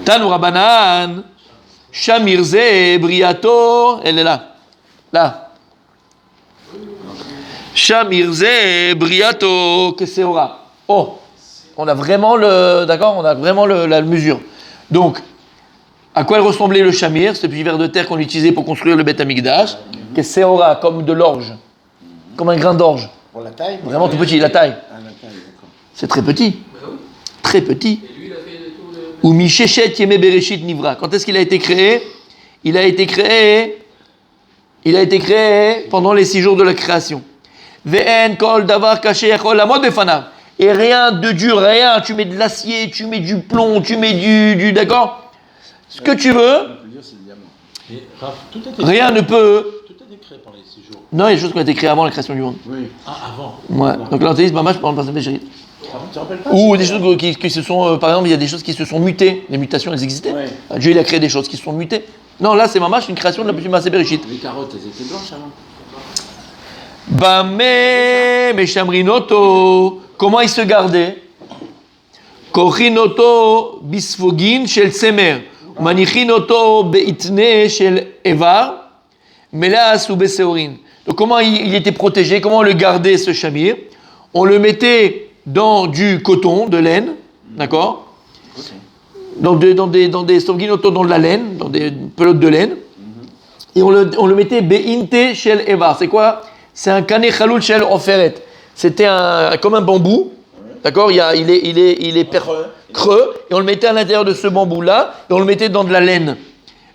Tanu Rabanan, Shamirze, Briato, elle est là. Là. Shamirze, Briato, Keseora. Oh, on a vraiment d'accord, on a vraiment la mesure. Donc, à quoi elle ressemblait le Shamir, ce petit verre de terre qu'on utilisait pour construire le Beth Amikdash? Keseora, comme de l'orge, comme un grain d'orge. Pour la taille? Vraiment tout petit, la taille. Ah, la taille, d'accord. C'est très petit. Très petit. Ou Mishechet Yeme Bereshit Nivra. Quand est-ce qu'il a été créé? Il a été créé pendant les 6 jours de la création. Ve'en kol davar kaché yachol lamod befanav. Et rien de dur, rien. Tu mets de l'acier, tu mets du plomb, tu mets du d'accord? Ce que tu veux. Rien ne peut. Tout a été créé pendant les 6 jours. Non, il y a des choses qui ont été créées avant la création du monde. Oui. Ah, avant. Ouais. Donc l'anthéisme, mamash, par exemple, Tu te rappelles pas? ou des choses qui se sont, par exemple, il y a des choses qui se sont mutées. Les mutations, elles existaient. Ouais. Dieu, il a créé des choses qui se sont mutées. Non, là, c'est mamash, une création de la petite masse Bereshit. Les carottes, elles étaient blanches avant. Bamé, Meshamrinoto. Comment il se gardait? Kochinoto bisfogin shel tsemer. Manichinoto beitne shel evar. Melas ou beseorin. Donc, comment il était protégé? Comment on le gardait, ce chamir? On le mettait dans du coton, de laine, d'accord? Dans des stovginoto, dans de la laine, dans des pelotes de laine. Et on le mettait beinte shel evar. C'est quoi? C'est un kané chaloul shel oferet. C'était comme un bambou, d'accord? Il est creux, et on le mettait à l'intérieur de ce bambou-là, et on le mettait dans de la laine.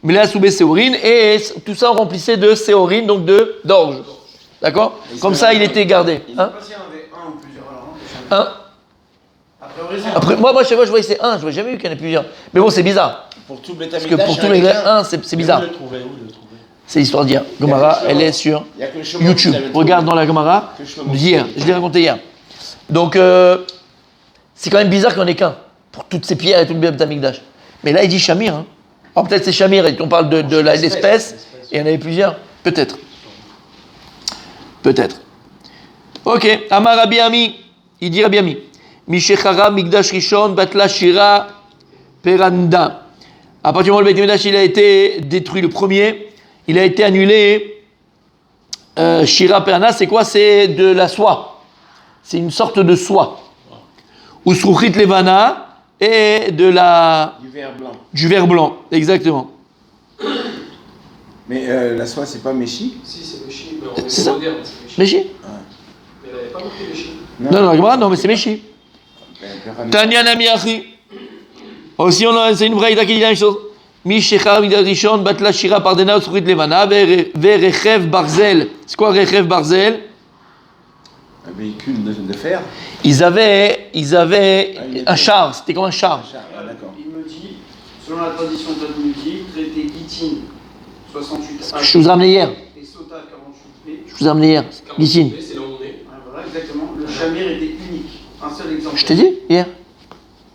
Mais là, sous séorine, et tout ça on remplissait de séorine, donc d'orge. D'accord? Comme ça, il était gardé. Il ne sait pas s'il y en avait un ou plusieurs alors. Un. Après, Moi, chaque fois, je voyais c'est un, je n'avais jamais vu qu'il y en ait plusieurs. Mais bon, c'est bizarre. Pour tout le Parce que pour tous les grains, un, c'est bizarre. Où le trouver? C'est l'histoire d'hier. Gemara, elle est sur Il y a que le chemin YouTube. qui l'avait Regarde dans la Gemara d'hier. Je l'ai raconté hier. Donc, c'est quand même bizarre qu'il n'y en ait qu'un. Pour toutes ces pierres et tout le Beth Amikdash. Mais là, il dit Shamir. Hein. Alors peut-être c'est Shamir et on parle de l'espèce. Et il y en avait plusieurs. Peut-être. Ok. Amar Rabbi Ami. Il dit Rabbi Ami. Mishechara Mikdash Rishon Batla Shira Peranda. À partir du moment où le Beth Amikdash il a été détruit, le premier, il a été annulé. Shira Perana, c'est quoi? C'est de la soie. C'est une sorte de soie. Ou Sruchit Levana et du verre blanc. Exactement. Mais la soie, c'est pas Méchi? si c'est Méchi, mais C'est ça? moderne. Méchi? Mais il n'avait pas marqué Méchi. Non, mais c'est Méchi. Tanya Namiachi. Aussi, c'est une vraie idée qui dit la même chose. Mishechar Rishon Batla Shira Pardena Sruchit Levana Verechev Barzel. C'est quoi Rechev Barzel? Un véhicule de fer? Ils avaient un char, c'était comme un char. Ah, d'accord. Il me dit, selon la tradition talmudique, traité Gittin 68 Je vous ai ramené hier. et Sota 48b. Je vous ai ramené hier. Gittin. C'est là où on est. Voilà, exactement. Le Shamir était unique. Un seul exemple. Je t'ai dit hier.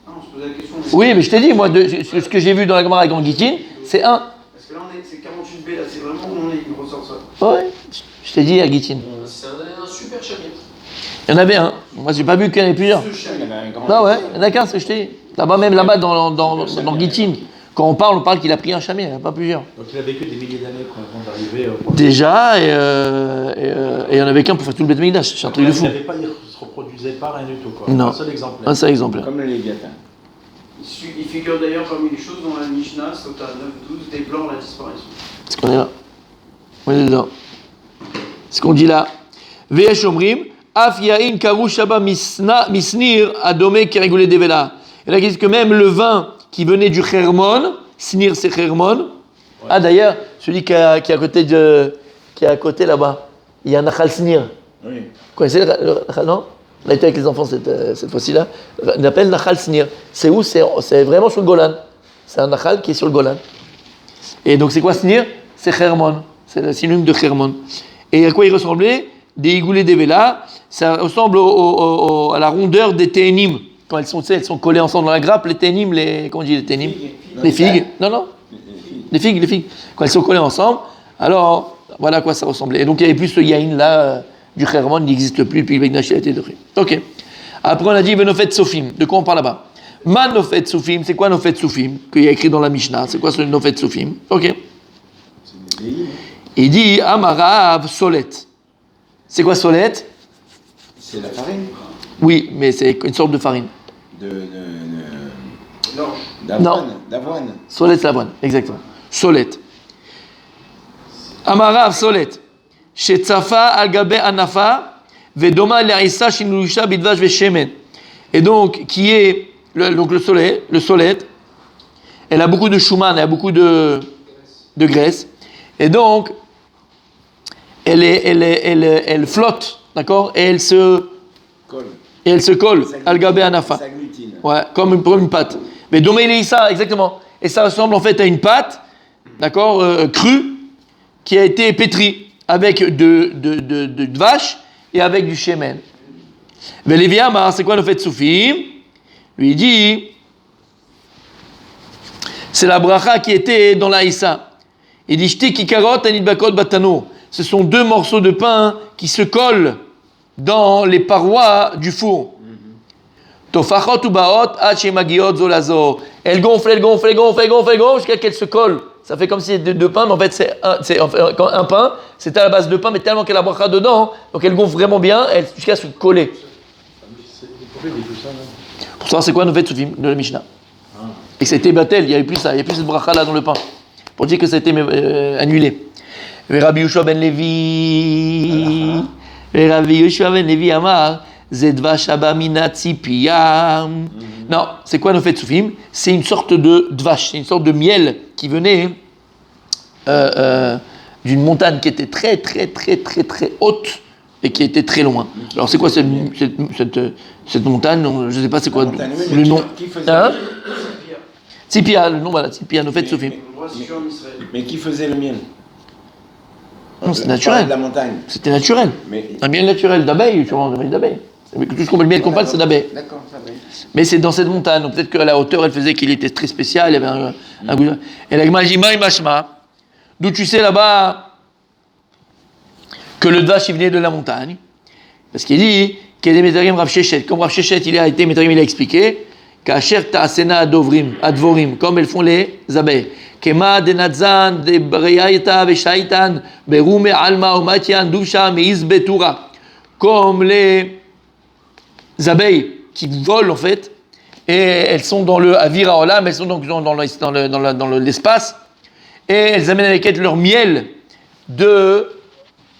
Non, on se posait la question. Oui, mais je t'ai dit, moi, ce que j'ai vu dans la Gemara avec Gittin, c'est un. Parce que là, c'est 48b, là, c'est vraiment où on est, il me ressort ça. Ouais, je t'ai dit hier, Gittin. C'est un super Shamir. Il y en avait un. Moi, j'ai pas vu qu'il y en avait plusieurs. Ce Shamir. Il y en a un grand. Non, ouais, il y en a qu'un, c'est ce que je t'ai dit. Là-bas, même là-bas, dans Gittin, quand on parle qu'il a pris un chamir, il n'y en a pas plusieurs. Donc il a vécu des milliers d'années avant d'arriver au point. Déjà, et il y en avait qu'un pour faire tout le Beth Amikdash. C'est un truc de fou. Il se reproduisait pas, rien du tout. Quoi. Non. Un seul exemplaire. Un seul exemplaire. Comme le Léviathan. Il figure d'ailleurs parmi les choses dans la Mishnah, Sota 9-12, des blancs la disparition. C'est ce qu'on est là. On est dedans. Ce qu'on dit là. Ve'esh omrim, af yain karu shaba misnir adome kerigule devela. Et là, ils disent que même le vin qui venait du Hermon, snir c'est Hermon. Ouais. Ah d'ailleurs, celui qui est à côté là-bas, il y a un Nachal Snir. Oui. Vous connaissez le Nachal, non? On a été avec les enfants cette fois-ci-là. On appelle Nachal Snir. C'est où? C'est vraiment sur le Golan. C'est un Nachal qui est sur le Golan. Et donc c'est quoi Snir? C'est Hermon. C'est le synonyme de Hermon. Et à quoi il ressemblait? Des igoulés d'Evela. Ça ressemble à la rondeur des ténim. Quand elles sont collées ensemble dans la grappe, les ténim, comment on dit les ténim? Les figues. Non. Les figues. Quand elles sont collées ensemble, alors voilà à quoi ça ressemblait. Et donc il n'y avait plus ce yaïn là du Hermon, il n'existe plus, puis le Beth Amikdash a été détruit. Ok. Après on a dit Benofet Sofim. De quoi on parle là-bas? Ma nofet soufim, c'est quoi nofet soufim? Qu'il y a écrit dans la Mishnah, c'est quoi ce nofet soufim? Ok. C'est des vieillis, hein. Il dit Amarav solet. C'est quoi solet? C'est la farine Oui, mais c'est une sorte de farine. d'avoine. Solet, c'est l'avoine, exactement. Solet. Amarav solet. Shetzafa al gabe anafa vedoma l'arissa shinuisha bidvash veshemen. Et donc, qui est donc le solet, elle a beaucoup de shuman, elle a beaucoup de graisse. Et donc, elle flotte, d'accord? Et elle se colle, al gabe anafa. Ça glutine. Ouais, comme une pâte. Mais doméléissa, exactement. Et ça ressemble en fait à une pâte, d'accord, crue, qui a été pétrie avec de vache et avec du shemen. Véléviama, c'est quoi le fait de Soufim? Lui il dit, c'est la bracha qui était dans la Issa. Il dit, Shti kikarot anidbakot batano. Ce sont deux morceaux de pain qui se collent dans les parois du four. Tofachot ubaot hachemagiot zolazo. Elle gonfle jusqu'à qu'elle se colle. Ça fait comme si c'était deux pains, mais en fait c'est un pain. C'est à la base de pain, mais tellement qu'elle a bracha dedans, donc elle gonfle vraiment bien, jusqu'à se coller. Pour savoir c'est quoi Novet Soufim de la Mishnah. Et que c'était batel, il n'y avait plus ça, il n'y avait plus cette bracha là dans le pain. Pour dire que ça a été annulé. Rabbi Yoshua ben Levi. Rabbi Yoshua ben Levi Amar. Zedvash abamina tzipiyam. Non, c'est quoi Novet Soufim? C'est une sorte de dvash, c'est une sorte de miel qui venait d'une montagne qui était très haute et qui était très loin. Alors c'est quoi cette montagne? Je ne sais pas c'est quoi le nom. Tzipia, le nom voilà, Tzipia, Novet Soufim. Mais qui faisait le miel? Non, c'est naturel. De la montagne. C'était naturel. Mais... Un miel naturel d'abeille, sûrement un miel d'abeille. Tout ce qu'on le miel qu'on parle, c'est d'abeille. D'accord, ça va. Mais c'est dans cette montagne. Donc peut-être qu'à la hauteur, elle faisait qu'il était très spécial. Il y avait un goût. Et la Gemara dit Mashma, d'où tu sais là-bas que le dvash il venait de la montagne. Parce qu'il dit qu'il y a des métarim Rav Shechet. Comme Rav Shechet, il a expliqué qu'Asher ta'asena advorim, comme elles font les abeilles. Kema denadzan de breyayta veshaitan berume alma umatian duvsha meiz betura. Comme les abeilles qui volent en fait, et elles sont dans le Avira Olam, elles sont donc dans l'espace, et elles amènent avec elles leur miel de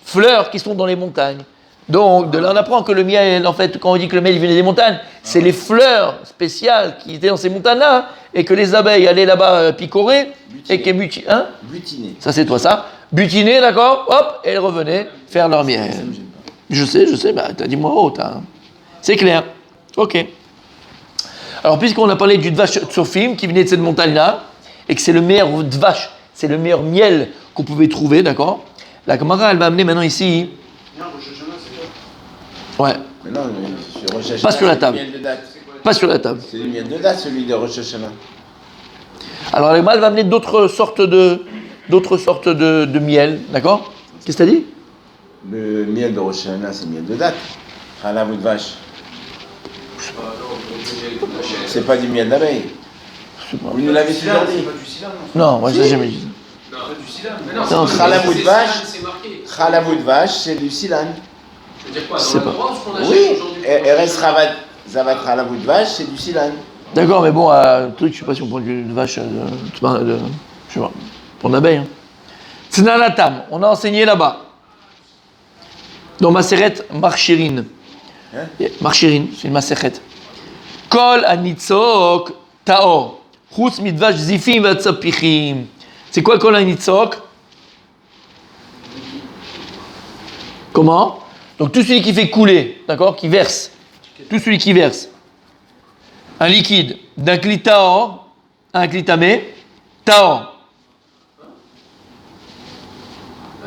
fleurs qui sont dans les montagnes. Donc de là on apprend que le miel, en fait, quand on dit que le miel venait des montagnes, c'est les fleurs spéciales qui étaient dans ces montagnes-là, et que les abeilles allaient là-bas picorer, et qu'elles butiner. Ça c'est toi ça. Butiner, d'accord, hop, et elles revenaient faire leur miel. Je sais, bah t'as dit moi haute, hein. C'est clair. Ok. Alors, puisqu'on a parlé du dvash tsofim qui venait de cette montagne-là, et que c'est le meilleur dvash, c'est le meilleur miel qu'on pouvait trouver, d'accord? La Gemara, elle va amener maintenant ici. Non, Rosh Hashanah, c'est quoi? Ouais. Mais non, sur Rosh Hashanah, Pas sur la table. c'est le miel de date. Pas sur la table. C'est le miel de date, celui de Rosh Hashanah. Alors, la Gemara, elle va amener d'autres sortes de miel, d'accord? Qu'est-ce que t'as dit? Le miel de Rosh Hashanah, c'est le miel de date. Halavou de vache. C'est pas du miel d'abeille. Vous nous l'avez toujours dit. C'est pas du silane, non? Non, moi je l'ai jamais dit. C'est pas du silane. Mais Non, c'est Halavou de vache. c'est marqué. Halavou de vache, c'est du silan. Je veux dire quoi? C'est Dans la pas- droite, ce qu'on achète Oui, aujourd'hui. et reste Zavat Halavou de vache, c'est du silan. D'accord, mais bon, truc, je sais pas si on prend de vache, je sais pas, pour une abeille. Hein. C'est dans la table, on a enseigné là-bas. Dans Maseret Marchirin. Hein? Marchirin, c'est une Maseret. Kol anitzok taor. Chutz midvash zifim vatzapichim. C'est quoi kol anitzok? Comment? Donc tout celui qui fait couler, d'accord, qui verse. Tout celui qui verse un liquide d'un cli taor à un cli tamé, taor.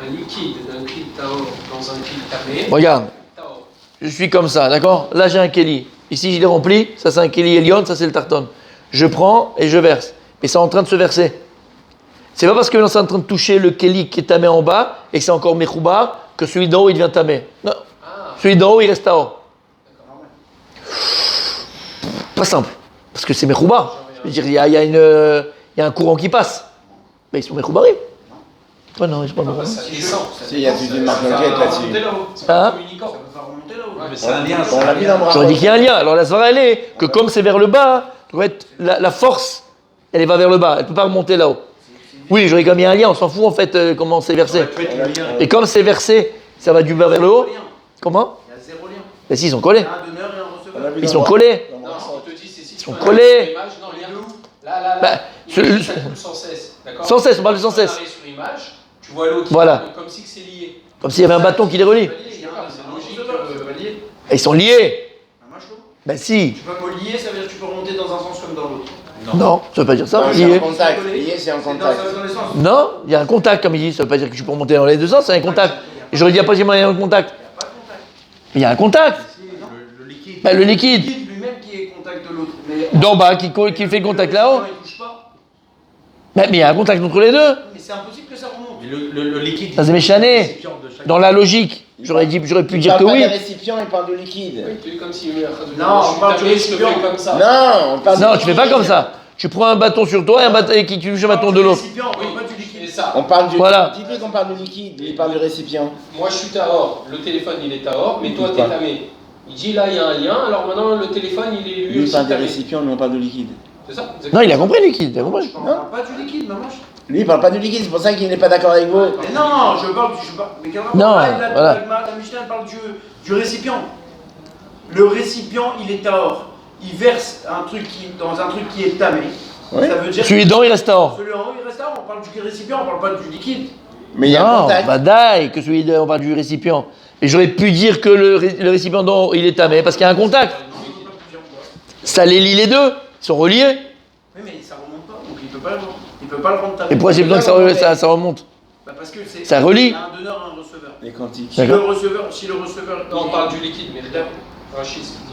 Un liquide d'un cli taor dans un cli tamé. Regarde, Taor. je suis comme ça, d'accord? Là j'ai un keli. Ici je l'ai rempli, ça c'est un keli Elion, ça c'est le tarton. Je prends et je verse. Et c'est en train de se verser. C'est pas parce que c'est en train de toucher le keli qui est tamé en bas et que c'est encore mechouba que celui d'en haut il devient tamé. Non. Celui d'en haut il reste taor. Pas simple. Parce que c'est Mechoubar. Je veux dire, il y a un courant qui passe. Mais ils sont Mechoubarim. Ouais, non, je sais pas. Ça descend. Il y a toute une marque là-dessus. Remonter là-haut. C'est Hein pas communicant. Ça peut pas remonter là-haut. Ouais, mais c'est un lien. On l'a mis dans le bras. J'aurais dit qu'il y a un lien. Alors la soirée, elle est que comme c'est vers le bas, la force, elle va vers le bas. Elle ne peut pas remonter là-haut. Oui, j'aurais quand même mis un lien. On s'en fout en fait comment c'est versé. Ça peut être le lien. Et comme c'est versé, ça va du bas vers le haut. Comment? Il y a zéro lien. Ben si, ils sont collés. Il y a un donneur et un On l'a receveur. vu Ils dans sont le bras. collés. Dans le Non, bras. on te dit, c'est si tu sont prends collés. l'image, non, il y a là, Bah, imagine, ça coule sans cesse. D'accord. Sans cesse, on parle de sans cesse. Tu arrives sur image, tu vois l'autre. Voilà. Comme si que c'est lié. Comme s'il y avait un bâton qui les relie. C'est logique. Lié. Et ils sont liés. Un macho. Ben si. Tu peux pas lier, ça veut dire que tu peux remonter dans un sens comme dans l'autre. Non, ça veut pas dire ça. Non, c'est Lié. en contact. Lié, c'est en contact. Dans les sens. Non, il y a un contact comme il dit. Ça veut pas dire que tu peux remonter dans les deux sens, c'est un contact. Et j'aurais dit, il n'y a pas de contact. Il y a un contact. Le liquide. Ben, le liquide. Le liquide lui-même qui est contact de l'autre. Mais D'en bas, qui fait le contact là-haut. Il touche pas. Mais il y a un contact entre les deux. Mais c'est impossible que ça remonte. Mais le liquide. Ça, c'est méchané. Dans la logique, j'aurais pu dire que Il parle oui. pas des récipients, il parle de liquide. Oui, tu es comme si. Non, on parle du je te récipient. fais comme ça. Non, on parle Non, de tu fais pas comme ça. Tu prends un bâton sur toi et un bâton, et qui touche un bâton de l'autre. On parle Oui, pas du c'est liquide. ça. On parle du. Voilà. Dites-lui qu'on parle du liquide, il parle du récipient. Moi, je suis tahor. Le téléphone, il est tahor, mais toi, Il t'es parle. tamé. Il dit là, il y a un lien. Alors maintenant, le téléphone, il est lui Lui, il aussi parle des tamé. récipients, nous on parle de liquide. C'est ça? Non, il a compris le liquide, il a compris. On parle pas du liquide, maman. Lui, il parle pas du liquide, c'est pour ça qu'il n'est pas d'accord avec vous. Mais non, je parle. Mais quel rapport? Non, Là, voilà. La Mishnah elle parle du récipient. Le récipient, il est tahor. Il verse dans un truc qui est tamé. Oui. Ça veut dire. Celui d'en, il reste hors. Celui en haut, il reste là. On parle du récipient, on parle pas du liquide. Mais il y a un Non, contact. bah d'ail, que celui d'en, on parle du récipient. Et j'aurais pu dire que le récipient d'en, il est tamé parce qu'il y a un contact. Ça les lie les deux, ils sont reliés. Oui, mais ça remonte pas, donc il peut pas le rendre tamé. Et pourquoi j'ai besoin que ça remonte? Bah parce que c'est. Ça relie. Il y a un donneur et un receveur. Les quantiques. Si le D'accord. receveur. Non, on parle du liquide, mais Rachid, ce qu'il dit.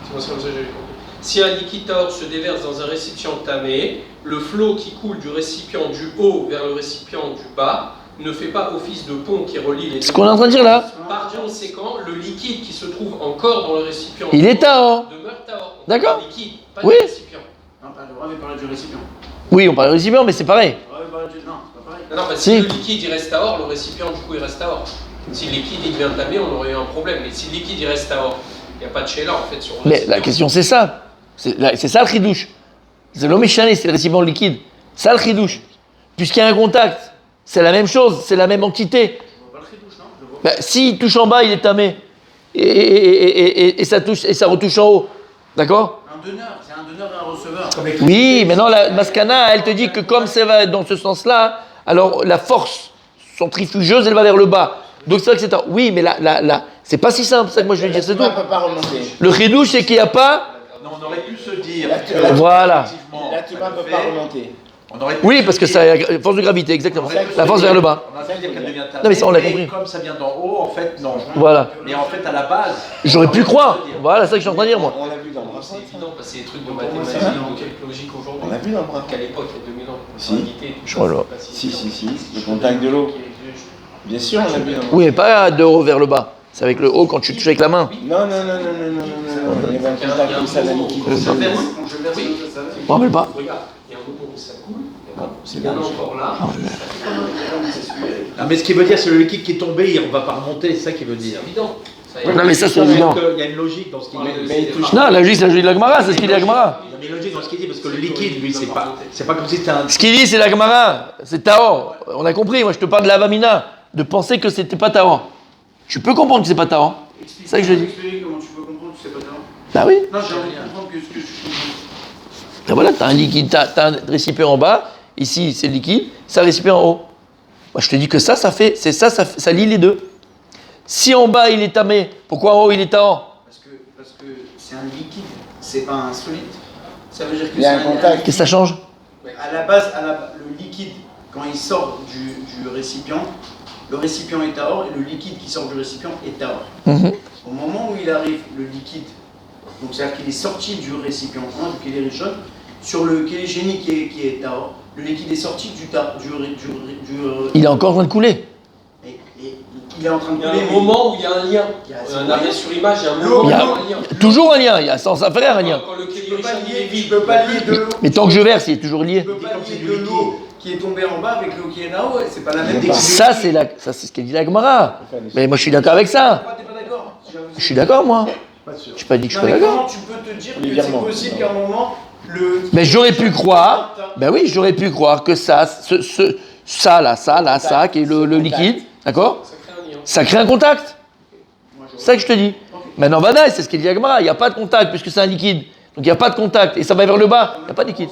C'est moi, c'est comme ça que j'avais compris. Si un liquide tahor se déverse dans un récipient tamé, le flot qui coule du récipient du haut vers le récipient du bas ne fait pas office de pont qui relie les deux. Ce qu'on est en train de dire là, Par conséquent, le liquide qui se trouve encore dans le récipient il est tahor. demeure tahor. D'accord. Le liquide, pas Oui. le récipient. Non, pas le droit de parler du récipient. Oui, on parle du récipient, mais c'est pareil. Non, c'est pas pareil. Non, parce Si. que si le liquide il reste tahor, le récipient du coup il reste tahor. Si le liquide il devient tamé, on aurait eu un problème. Mais si le liquide il reste tahor, il n'y a pas de chéla en fait sur le Mais récipient. la question c'est ça. C'est ça le chidouche. C'est l'homme échané, c'est le récipient liquide. Ça le chidouche. Puisqu'il y a un contact, c'est la même chose, c'est la même entité. On voit pas le tridouche, non Je le vois. Bah, s'il touche en bas, il est tamé. Et ça touche et ça retouche en haut. D'accord? Un donneur, c'est un donneur et un receveur. Oui, maintenant la Maskana, elle te dit que comme ça va dans ce sens-là, alors la force centrifugeuse, elle va vers le bas. Donc c'est vrai que c'est oui, mais là, c'est pas si simple, c'est ça que moi je veux dire, c'est tout. On ne peut pas remonter. Le chidouche, c'est qu'il n'y a pas. Non, on aurait pu se dire. Voilà. Effectivement, La tuba ne peut pas remonter. on aurait pu Oui, se parce que dire- ça a force de gravité, exactement. La force vers le bas. On a pu dire qu'elle devient tamée, Non, mais ça, on l'a compris. Comme ça vient d'en haut, en fait, non. Voilà. Mais en fait, à la base. J'aurais pu on aurait croire. se dire. Voilà, c'est ça que je suis en train de dire, moi. On l'a vu dans le bras. C'est évident parce que c'est des trucs de ça, mathématiques, non. de quelques logiques aujourd'hui. On l'a vu dans le bras. Qu'à l'époque, il y a 2000 ans, Si. gravité, tout Je ça, vois là. c'est pas Si. Le contact de l'eau. Bien sûr, on l'a vu dans le bras. Oui, mais pas de haut vers le bas. C'est avec le haut quand tu touches avec la main. Non. Il y avait un contact comme ça, la liquide. Ça verse. Quand je verse, Oui. ça va. Je me rappelle pas. Regarde, il y a un moment où ça coule, c'est il y en a large. encore là. Ah, mais ce qui veut dire, c'est le liquide qui est tombé, on va pas remonter, c'est ça qu'il veut dire. C'est évident. Ça y est. Non, mais ça, c'est Il évident. y a une logique dans ce qu'il dit. Mais il touche. Non, la logique, c'est la logique de la Gemara, c'est ce qu'il dit la Gemara. Il y a une logique dans ce qu'il dit, parce que le liquide, lui, c'est pas comme si c'était un. Ce qu'il dit, c'est la Gemara, c'est Tahor. On a compris, moi je te parle de la Vamina, de penser que c'était pas Tahor. Tu peux comprendre que c'est pas Tahor. C'est ça que je dis. Explique comment tu peux comprendre que c'est pas talent. Bah oui. Non, j'ai envie de comprendre que ce que tu comprends. Et voilà, t'as un liquide, t'as un récipient en bas, ici c'est le liquide, c'est un récipient en haut. Moi je te dis que ça ça lie les deux. Si en bas il est tamé, pourquoi en haut il est Tahor? Parce que c'est un liquide, c'est pas un solide. Ça veut dire que Il y a c'est un contact. Qu'est-ce que ça change? À la base, le liquide, quand il sort du récipient, le récipient est tahor et le liquide qui sort du récipient est tahor. Au moment où il arrive, le liquide, donc c'est-à-dire qu'il est sorti du récipient 1, du kélé rishon, sur le kélé génie qui est tahor, le liquide est sorti du Il est encore en train de couler. et il est en train de Il y a couler. un moment où il y a un lien. Il y a Un zéro arrêt lien. sur image, il y a un L'eau, moment où Il y il y a a un lien. toujours un lien, il y a sans affaire un lien. Quand le Tu Kelly peux pas Rishon il est lier, vide. tu peux pas lier de l'eau. Mais tant que je verse, il est toujours lié. Tu peux pas lier de l'eau qui est tombée en bas avec l'eau qui est là-haut, c'est pas la même. Ça, c'est ce qu'elle dit la Gemara. Mais moi, je suis d'accord avec ça. Pourquoi t'es pas d'accord? Je suis d'accord, moi. Pas sûr. Je n'ai pas dit que je Non, suis pas mais d'accord. comment tu peux te dire que c'est Légèrement. possible qu'à un moment, le. Mais j'aurais pu croire, ben oui, j'aurais pu croire que ça, ça, qui est le liquide, d'accord? Ça crée un lien. Ça crée un contact. C'est ça que je te dis. Maintenant, Vadaï, c'est ce qu'il dit à Gemara. Il n'y a pas de contact puisque c'est un liquide. Donc il n'y a pas de contact. Et ça va vers le bas. Il n'y a pas de liquide.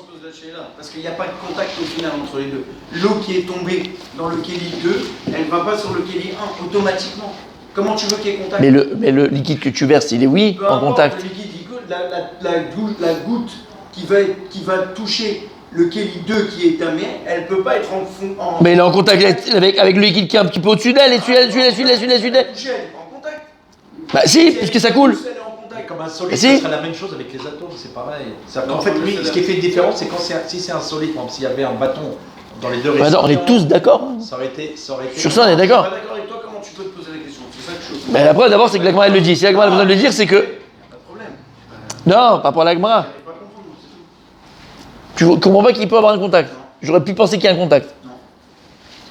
Parce qu'il n'y a pas de contact au final entre les deux. L'eau qui est tombée dans le Kelly 2, elle ne va pas sur le Kelly 1 automatiquement. Comment tu veux qu'il y ait contact? Mais le liquide que tu verses, il est oui, Peu en importe, contact. Le liquide, la goutte qui va toucher le Kelly 2 qui est tamé, elle ne peut pas être en fond. Mais il est en contact avec le liquide qui est un petit peu au-dessus d'elle, et celui d'elle. toucher, elle est en contact. Bah si, puisque ça coule. Elle est en contact. Comme un solide, Et si ça serait la même chose avec les atomes, c'est pareil. Non, En fait, lui, c'est ce qui fait une différence, c'est quand si c'est un solide, par exemple, s'il y avait un bâton dans les deux Bah non, on est tous d'accord. ça aurait été. Sur ça, on est Je suis d'accord. pas d'accord avec toi, comment tu peux te poser la question? C'est ça que je. Mais la preuve d'abord, c'est que l'Agmara elle le dit. Si l'Agmara a besoin de le dire, c'est que. Pas de problème. Non, pas pour l'Agmara. J'arrive pas à comprendre, c'est tout. Tu comprends pas qu'il peut avoir un contact. J'aurais pu penser qu'il y a un contact.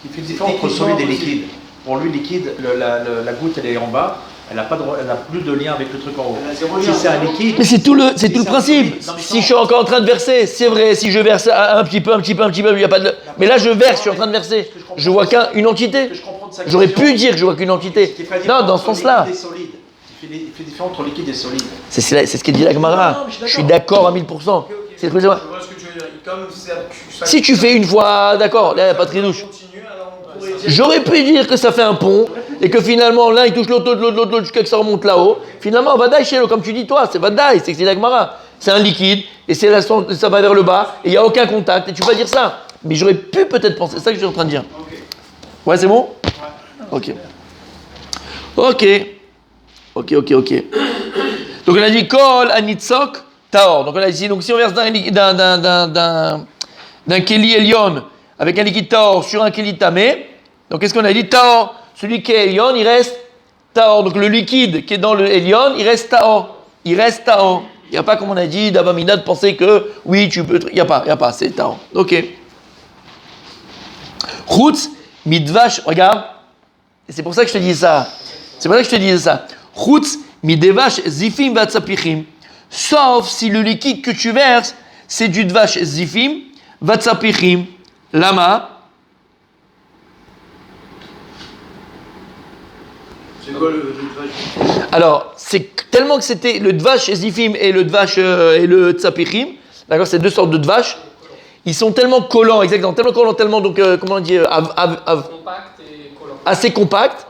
Il fait une différence entre solide et liquide. Pour lui, liquide, la goutte, elle est en bas, elle n'a plus de lien avec le truc en haut. Elle a zéro Si lien. c'est un liquide. Mais c'est tout le c'est un principe. solide. Non, mais Si je suis encore en train de verser, c'est vrai. Si je verse un petit peu, il y a pas de. Mais là, je verse, je suis en train de verser. Je vois qu'une entité. Que je comprends de sa J'aurais question, pu dire que je vois qu'une entité. ce qui fait la Non, différence dans ce entre sens-là. liquide et solide. Il fait différence entre liquide et solide. C'est ce qu'elle dit la Non, Gemara. non, mais Je suis d'accord à 1000%. C'est le Je président. vois ce que tu veux dire. Comme ça, Si tu fais une fois, d'accord, là, il n'y a pas de tridouche. continue, alors on pourrait dire. J'aurais pu dire que ça fait un pont et que finalement l'un il touche l'autre jusqu'à que ça remonte là-haut. Finalement, Vadaï, chez comme tu dis toi, c'est Vadaï, c'est que c'est la Gemara. C'est un liquide et ça va vers le bas et il n'y a aucun contact. Et tu peux pas dire ça. Mais j'aurais pu peut-être penser, c'est ça que je suis en train de dire. Ok. Ouais, c'est bon? Ok. Donc on a dit Kol Anitzok Taor. Donc on a dit, donc si on verse d'un Keli Elion avec un liquide Taor sur un Keli Tamé, donc qu'est-ce qu'on a dit? Taor. Celui qui est Elion, il reste Taor. Donc le liquide qui est dans le Elion, il reste Taor. Il reste Taor. Il n'y a pas, comme on a dit, d'Abamina de penser que oui, tu peux. Il n'y a pas, c'est Taor. Ok. Chutz Midvash, regarde. Et c'est pour ça que je te dis ça. Chutz Midevash Zifim Vatsapichim. Sauf si le liquide que tu verses, c'est du Dvash Zifim Vatsapichim. Lama. C'est quoi le Alors, c'est tellement que c'était le Dvash Zifim et le Dvash et le Tsapichim. D'accord, c'est deux sortes de Dvash. Ils sont tellement collants, exactement, tellement donc, comment on dit, Compact et collant. assez compacts.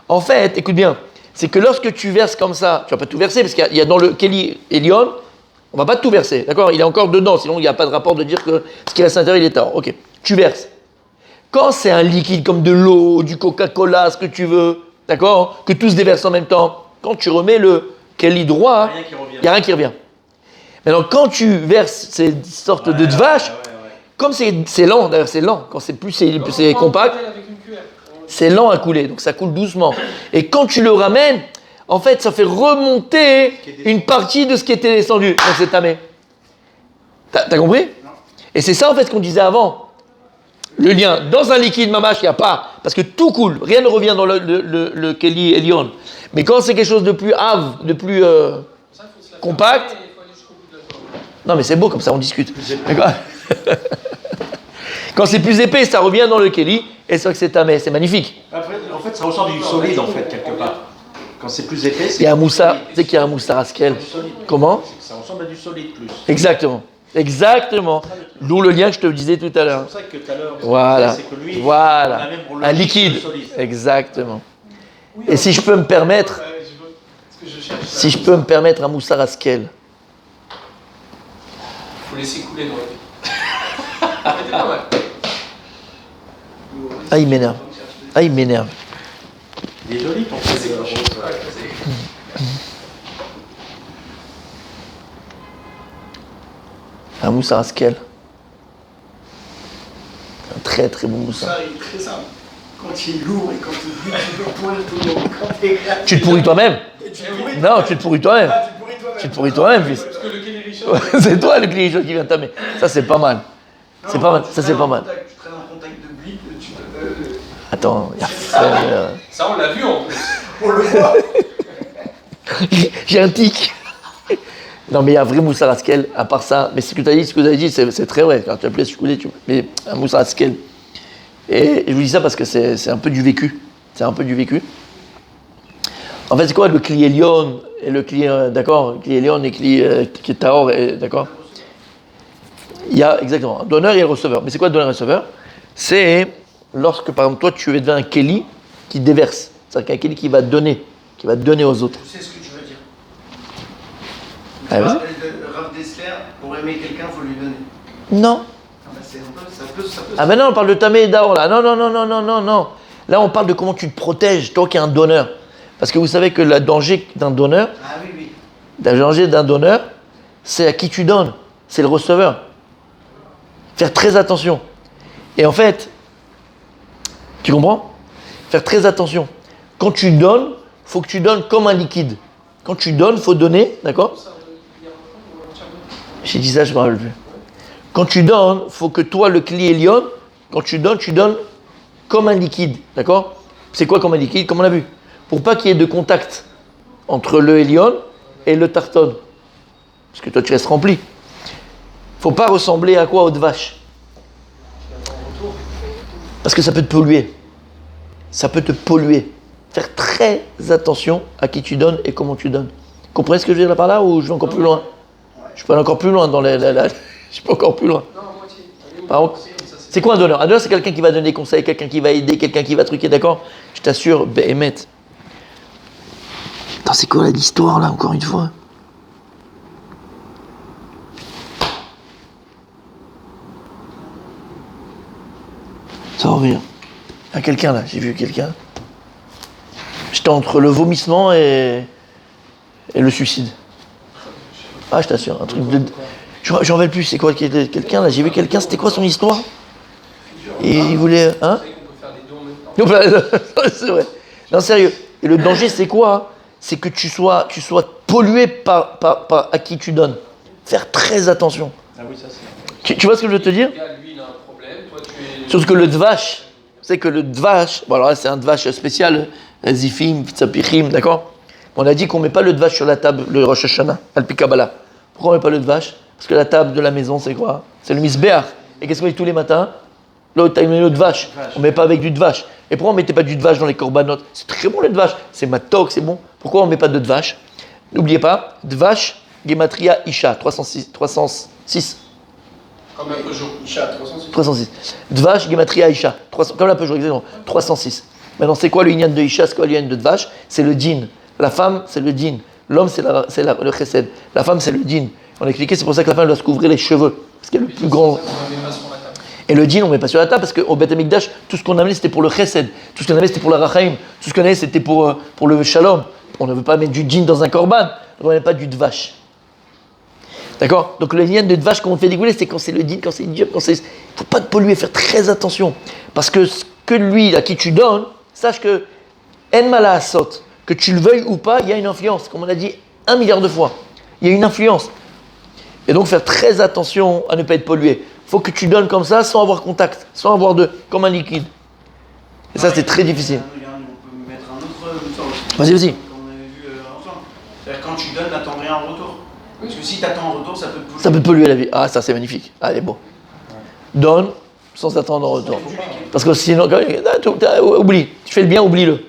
En fait, écoute bien, c'est que lorsque tu verses comme ça, tu vas pas tout verser, parce qu'il y a dans le Keli Elion, on va pas tout verser, d'accord? Il est encore dedans, sinon il n'y a pas de rapport de dire que ce qui reste à l'intérieur, il est tard. Ok, tu verses. Quand c'est un liquide comme de l'eau, du Coca-Cola, ce que tu veux, d'accord? Que tout se déverse en même temps, quand tu remets le Keli droit, il n'y a rien qui revient. Maintenant, quand tu verses ces sortes de dvash, comme c'est lent, d'ailleurs c'est lent, quand c'est compact, Avec une cuillère. c'est lent à couler, donc ça coule doucement. Et quand tu le ramènes, en fait, ça fait remonter une partie de ce qui était descendu. Donc c'est tamé. T'as compris? Et c'est ça en fait qu'on disait avant. Le lien dans un liquide mamash, il n'y a pas, parce que tout coule, rien ne revient dans le Keli Elion. Mais quand c'est quelque chose de plus hâve, de plus compact, non mais c'est beau comme ça, on discute. D'accord. Quand c'est plus épais, ça revient dans le Keli, et c'est vrai que c'est tamé, c'est magnifique. Après, en fait, ça ressemble à du solide, en fait, quelque part. Quand c'est plus épais, c'est. Il y a un moussard, tu sais qu'il y a un moussard Askel. Comment? Ça ressemble à du solide plus. Exactement. D'où le lien que je te disais tout à l'heure. C'est pour ça que tout à l'heure, Voilà. c'est que lui, Voilà. on a même pour Un le liquide. solide. Exactement. Et si je peux me permettre, un moussard Askel. Faut laisser couler dans la vie. C'était pas mal. Ah, il m'énerve. Il est joli ton C'est truc. cool. Un moussard Askel. Un très très bon moussard. Ça, il est très simple. quand il l'ouvre et quand il dit tu peux pourrir tout le monde. Quand t'es grave, Tu te pourris toi-même. et tu te pourris. Non, tu te pourris toi-même. Ah, tu te pourris toi-même. Tu te pourris toi-même, fils. Parce que le Kelly Richard, C'est toi le client qui vient tamer. Ça, c'est pas mal. Non, C'est pas mal. tu Ça, c'est traînes pas en mal. contact- Tu traînes en contact de blip, tu te. Attends, ça on l'a vu en plus. On le voit. j'ai un tic. Non, mais il y a un vrai Moussa Raskel, à part ça. Mais ce que tu as dit, c'est très vrai. Quand tu as appelé Shkoulé, mais un Moussa Raskel. Et je vous dis ça parce que c'est un peu du vécu. C'est un peu du vécu. En fait, c'est quoi le Kli Elion et le Kli, d'accord, Kli Elion et Kli qui est Taor, d'accord. Il y a exactement un donneur et un receveur. Mais c'est quoi le donneur et le receveur? C'est lorsque, par exemple, toi, tu es devant un Keli qui déverse. C'est-à-dire qu'un Keli qui va donner aux autres. Je sais ce que tu veux dire. Ah, vas-y. Rav Dessler, pour aimer quelqu'un, il faut lui donner. Non. Ah bah c'est un peu, ça peut. Ah ben non, on parle de Tamé et Daor là. Non. Là, on parle de comment tu te protèges, toi qui es un donneur. Parce que vous savez que le danger d'un donneur, Ah oui. le danger d'un donneur, c'est à qui tu donnes. C'est le receveur. Faire très attention. Et en fait, tu comprends? Faire très attention. Quand tu donnes, faut que tu donnes comme un liquide. Quand tu donnes, faut donner, d'accord? J'ai dit ça, je me rappelle plus. Quand tu donnes, faut que toi, le Kli Elion, quand tu donnes comme un liquide, d'accord? C'est quoi comme un liquide? Comme on a vu. Pour pas qu'il y ait de contact entre le Elion et le Tarton. Parce que toi, tu restes rempli. Faut pas ressembler à quoi? Aux de vache. Parce que ça peut te polluer. Ça peut te polluer. Faire très attention à qui tu donnes et comment tu donnes. Vous comprenez ce que je veux dire là par là ou je vais encore plus loin? Je peux aller encore plus loin dans je peux encore plus loin. Par contre, c'est quoi un donneur? Un donneur, c'est quelqu'un qui va donner des conseils, quelqu'un qui va aider, quelqu'un qui va truquer, d'accord? Je t'assure, Béhémet. Attends, c'est quoi l'histoire là, encore une fois? Ça va revenir. Il y a quelqu'un là, j'ai vu quelqu'un. J'étais entre le vomissement et le suicide. Ah, je t'assure, un truc de. J'en rappelle plus, c'est quoi quelqu'un là? J'ai vu quelqu'un, c'était quoi son histoire? Et il voulait. Hein? qu'on peut faire les deux en même temps. C'est vrai. Non, sérieux. Et le danger, c'est quoi? C'est que tu sois pollué par à qui tu donnes. Faire très attention. Ah oui, ça c'est. Tu vois ce que je veux te dire? Le gars, lui, il a un problème. Toi, tu es. Sauf que le dvash, c'est que le dvash, bon alors là c'est un dvash spécial, zifim, pizzapichim, d'accord? On a dit qu'on ne met pas le dvash sur la table, le Rosh Hashanah, al-Pikabala. Pourquoi on ne met pas le dvash? Parce que la table de la maison, c'est quoi? C'est le misbéach. Et qu'est-ce qu'on dit tous les matins? L'autre, il met le dvash. On ne met pas avec du dvash. Et pourquoi on ne mettait pas du dvash dans les corbanotes? C'est très bon le dvash. C'est matok, c'est bon. Pourquoi on ne met pas de dvash? N'oubliez pas, dvash, gematria isha, 306. Comme un Peugeot. Chat, 306. 306. Dvash, Gematria, Isha. Comme la Peugeot, exactement. 306. Maintenant, c'est quoi le Inyan de Isha? C'est quoi le Inyan de Dvash? C'est le djinn. La femme, c'est le djinn. L'homme, c'est le chesed. La femme, c'est le djinn. On a expliqué, c'est pour ça que la femme doit se couvrir les cheveux. Parce qu'elle est le plus grand. On met pas sur la table. Et le djinn, on ne met pas sur la table parce qu'au Beth Amikdash, tout ce qu'on amenait, c'était pour le chesed. Tout ce qu'on avait, c'était pour la rachaim. Tout ce qu'on avait, c'était pour le shalom. On ne veut pas mettre du djinn dans un korban. Donc, on ne met pas du dvash. D'accord? Donc le lien de dvash qu'on fait dégouler, c'est quand c'est le din, quand c'est Dieu, quand c'est. Il ne faut pas te polluer, faire très attention. Parce que ce que lui, à qui tu donnes, sache que en mala asot, que tu le veuilles ou pas, il y a une influence. Comme on a dit 1 milliard de fois. Il y a une influence. Et donc faire très attention à ne pas être pollué. Il faut que tu donnes comme ça sans avoir contact, sans avoir comme un liquide. Et ça, c'est très difficile. On peut mettre un autre sort aussi. Vas-y. Qu'on avait vu ensemble. C'est-à-dire quand tu donnes, n'attends rien en retour. Parce que si tu attends en retour, ça peut te polluer. Ça peut polluer la vie. Ah, ça, c'est magnifique. Allez, bon. Donne sans attendre en retour. Parce que sinon, oublie. Tu fais le bien, oublie-le.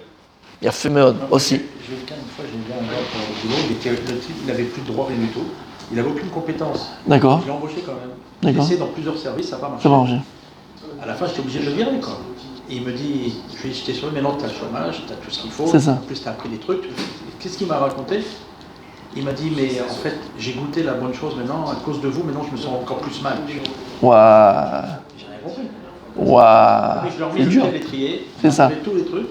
Il y a fait aussi. J'ai eu une fois, j'ai vu un gars pour le boulot, le type, il n'avait plus de droit, rien du tout. Il n'avait aucune compétence. D'accord. Je l'ai embauché quand même. D'accord. J'ai essayé dans plusieurs services, ça n'a pas marché. Ça va manger. À la fin, j'étais obligé de le virer, quoi. Et il me dit, je lui ai dit, j'étais sûr, mais non, tu as le chômage, tu as tout ce qu'il faut. C'est ça. En plus, tu as appris des trucs. Qu'est-ce qu'il m'a raconté? Il m'a dit, mais en fait, j'ai goûté la bonne chose maintenant, à cause de vous, maintenant je me sens encore plus mal. Waouh. J'ai rien compris. Waouh. Je leur C'est mets le dur. l'étrier, C'est ça. tous les trucs.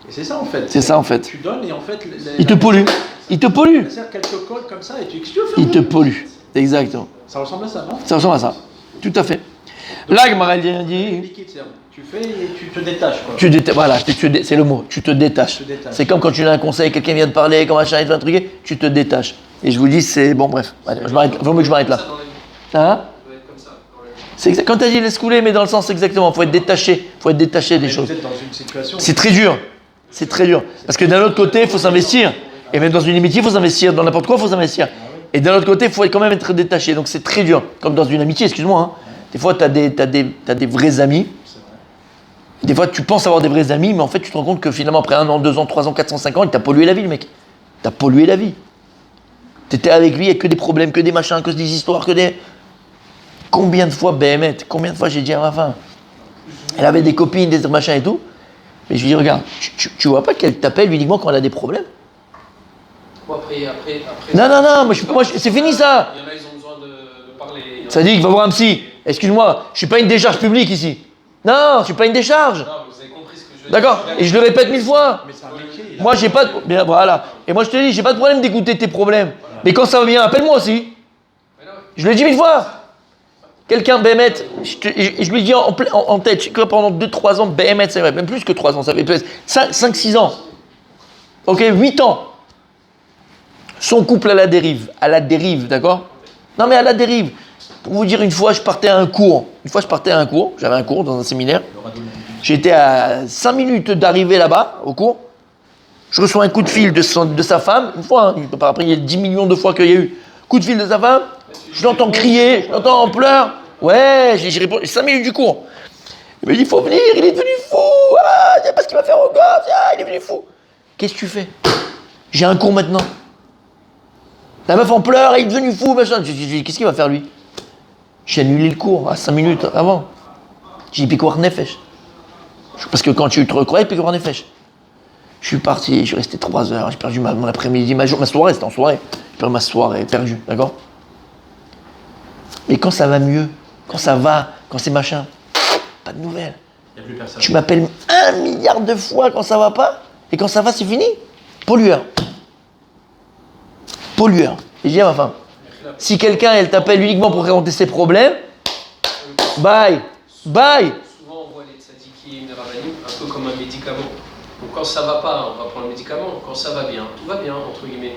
Et c'est ça en fait. C'est ça en fait. Tu donnes et en fait. Il te pollue. Il te pollue. C'est-à-dire qu'elle te colle comme ça et tu dis, qu'est-ce que tu veux faire? Il te pollue. Exactement. Ça ressemble à ça, non? Ça ressemble à ça. Tout à fait. Là, Gemara dit, Liquide, c'est tu fais et tu te détaches. Quoi. voilà, c'est le mot, tu te détaches. Tu te détaches. C'est comme quand tu as un conseil, quelqu'un vient de parler, comme machin, il te fait un truc, tu te détaches. Et je vous dis, c'est bon, bref, allez, vaut mieux que je m'arrête là. Ça dans la vie. Hein? Ça doit être comme ça dans la vie. C'est quand tu as dit laisse couler, mais dans le sens exactement, il faut être détaché des Mais choses. vous êtes dans une situation. C'est très dur, parce que d'un autre côté, il faut s'investir. Et même dans une amitié, il faut s'investir, dans n'importe quoi, il faut s'investir. Et d'un autre côté, il faut quand même être détaché, donc c'est très dur. Comme dans une amitié, excuse-moi, hein. Des fois, tu as des vrais amis. Des fois, tu penses avoir des vrais amis, mais en fait, tu te rends compte que finalement, après 1 an, 2 ans, 3 ans, 400, 5 ans, il t'a pollué la vie, le mec. T'as pollué la vie. T'étais avec lui, il n'y a que des problèmes, que des machins, que des histoires, que des... Combien de fois, Béhémet, combien de fois j'ai dit à ma femme, elle avait des copines, des machins et tout, mais je lui dis, regarde, tu vois pas qu'elle t'appelle uniquement quand elle a des problèmes? Bon, après. Non, moi, c'est fini ça. Il y en a, ils ont besoin de parler. Ça dit qu'il va voir un psy. Excuse-moi, je suis pas une décharge publique ici. Non, je suis pas une décharge. Non, mais vous avez compris ce que je veux dire. D'accord? Et je le répète 1000 fois. Mais c'est un métier. Moi, j'ai pas de... Bien, voilà. Et moi, je te dis, j'ai pas de problème d'écouter tes problèmes. Mais quand ça va bien, appelle-moi aussi. Je l'ai dit 1000 fois. Quelqu'un, Béhémet, je lui dis en tête, je sais que pendant 2-3 ans, Béhémet, c'est vrai, même plus que 3 ans, ça fait peut-être 5-6 ans. Ok, 8 ans. Son couple à la dérive, d'accord? Non, mais à la dérive. Pour vous dire, une fois, je partais à un cours. J'avais un cours dans un séminaire. J'étais à 5 minutes d'arriver là-bas, au cours. Je reçois un coup de fil de sa femme, une fois, hein. Après il y a 10 millions de fois qu'il y a eu. Coup de fil de sa femme, je l'entends crier, je l'entends en pleurs. Ouais, j'ai répondu, 5 minutes du cours. Il me dit, il faut venir, il est devenu fou. Ah, je sais pas ce qu'il va faire au gosse, il est devenu fou. Qu'est-ce que tu fais? J'ai un cours maintenant. La meuf en pleurs, il est devenu fou, machin. Je dis, qu'est-ce qu'il va faire lui? J'ai annulé le cours à 5 minutes avant. J'ai dit, Pikoar Nefesh. Parce que quand tu te recrois, Pikoar Nefesh. Je suis parti, je suis resté 3 heures, j'ai perdu mon après-midi, ma soirée, c'était en soirée. J'ai perdu ma soirée, perdu, d'accord? Mais quand ça va mieux, quand ça va, quand c'est machin, pas de nouvelles. Il n'y a plus personne. Tu m'appelles 1 milliard de fois quand ça va pas, et quand ça va, c'est fini. Pollueur. Et je dis à ma femme, si quelqu'un, elle t'appelle uniquement pour raconter ses problèmes, bye. Souvent, on voit les tzadikim, les rabbinim, un peu comme un médicament. Donc quand ça va pas, on va prendre le médicament. Quand ça va bien, tout va bien, entre guillemets.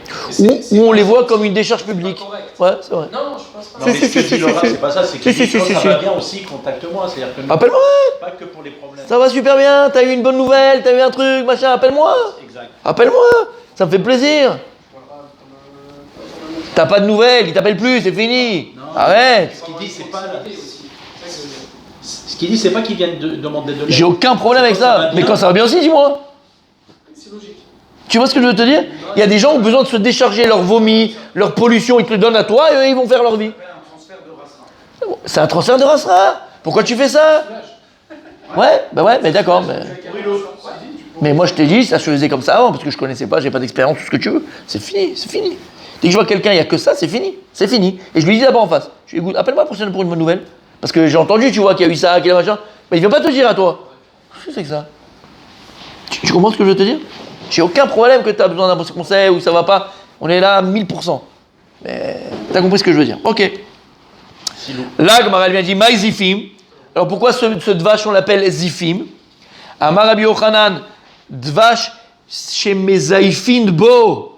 Ou on les voit comme une décharge publique. Ouais, c'est vrai. Non, je pense pas. Non, mais ce que dit Laura, c'est pas ça, c'est que quand ça va bien aussi, contacte-moi. C'est-à-dire que Appelle-moi. pas que pour les problèmes. Ça va super bien, t'as eu une bonne nouvelle, t'as eu un truc, machin, appelle-moi. Exact. Appelle-moi, ça me fait plaisir. T'as pas de nouvelles, il t'appelle plus, c'est fini. Non. Arrête. Ce qu'il dit, c'est pas. Ce qu'il dit, c'est pas qu'il vienne demander de l'aide. J'ai aucun problème avec ça. Mais quand ça va bien aussi, dis-moi. C'est logique. Tu vois ce que je veux te dire? Il y a des gens qui ont besoin de se décharger leur vomi, leur pollution, ils te le donnent à toi et eux, ils vont faire leur vie. C'est un transfert de rasra. Pourquoi tu fais ça? Ouais, mais d'accord. Mais moi je t'ai dit, ça se faisait comme ça avant, parce que je connaissais pas, j'ai pas d'expérience, tout ce que tu veux. C'est fini. Dès que je vois quelqu'un, il n'y a que ça, c'est fini. Et je lui dis d'abord en face. Je lui dis, écoute, appelle-moi pour une bonne nouvelle. Parce que j'ai entendu, tu vois, qu'il y a eu ça, qu'il y a machin. Mais il vient pas te dire à toi. Qu'est-ce que c'est que ça? Tu comprends ce que je veux te dire? J'ai aucun problème que tu as besoin d'un conseil ou ça va pas. On est là à 1000%. Mais t'as compris ce que je veux dire? Ok. Là, Gemara vient dit, Maï Zifim. Alors pourquoi ce dvash on l'appelle Zifim? Amar Rabbi Yochanan, dvash chez Mezaïfin Bo.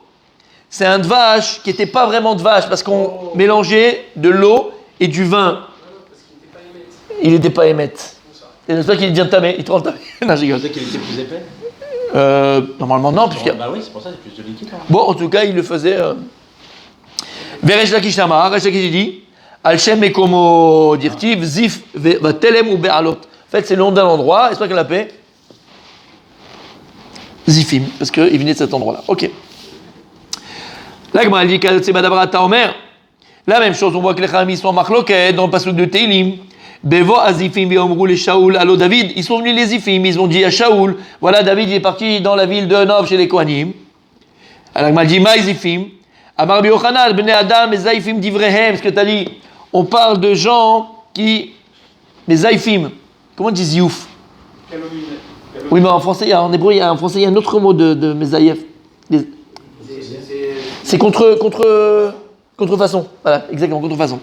C'est un dvash qui n'était pas vraiment dvash parce qu'on mélangeait de l'eau et du vin. Il n'était pas émette. C'est pour ça qu'il vient de tamer. Il te rend tamer. Non, je rigole. Tu sais qu'il était plus épais? Normalement, non. Puisqu'il y a... Bah oui, c'est pour ça qu'il y a plus de liquide. Hein. Bon, en tout cas, il le faisait. Veresh Lakish Tamar, Resh Lakish dit Al-Shem et como dirtiv, Zif, va Telem ou Be'alot. En fait, c'est le nom d'un endroit. Est-ce pas qu'elle l'appelle Zifim, parce qu'il venait de cet endroit-là. Ok. Là, Gemara dit c'est Badabrata Omer. La même chose, on voit que les Khamis sont marloqués dans le pasuk de Teilim. Bevo Azifim Beomrou les Shaoul, allo David. Ils sont venus les Zifim, ils ont dit à Shaoul, voilà, David il est parti dans la ville de Nov chez les Kohanim. Alors, Gemara dit Maï Zifim. Amar Rabbi Yochanan, Bnei Adam, et Zaifim d'Ivrehem, ce que tu as dit. On parle de gens qui. Les Zaifim. Comment on dit Ziouf? Oui, mais en français, en hébreu, en français, il y a un autre mot de Mezaïef. C'est contrefaçon. Voilà, exactement, contrefaçon.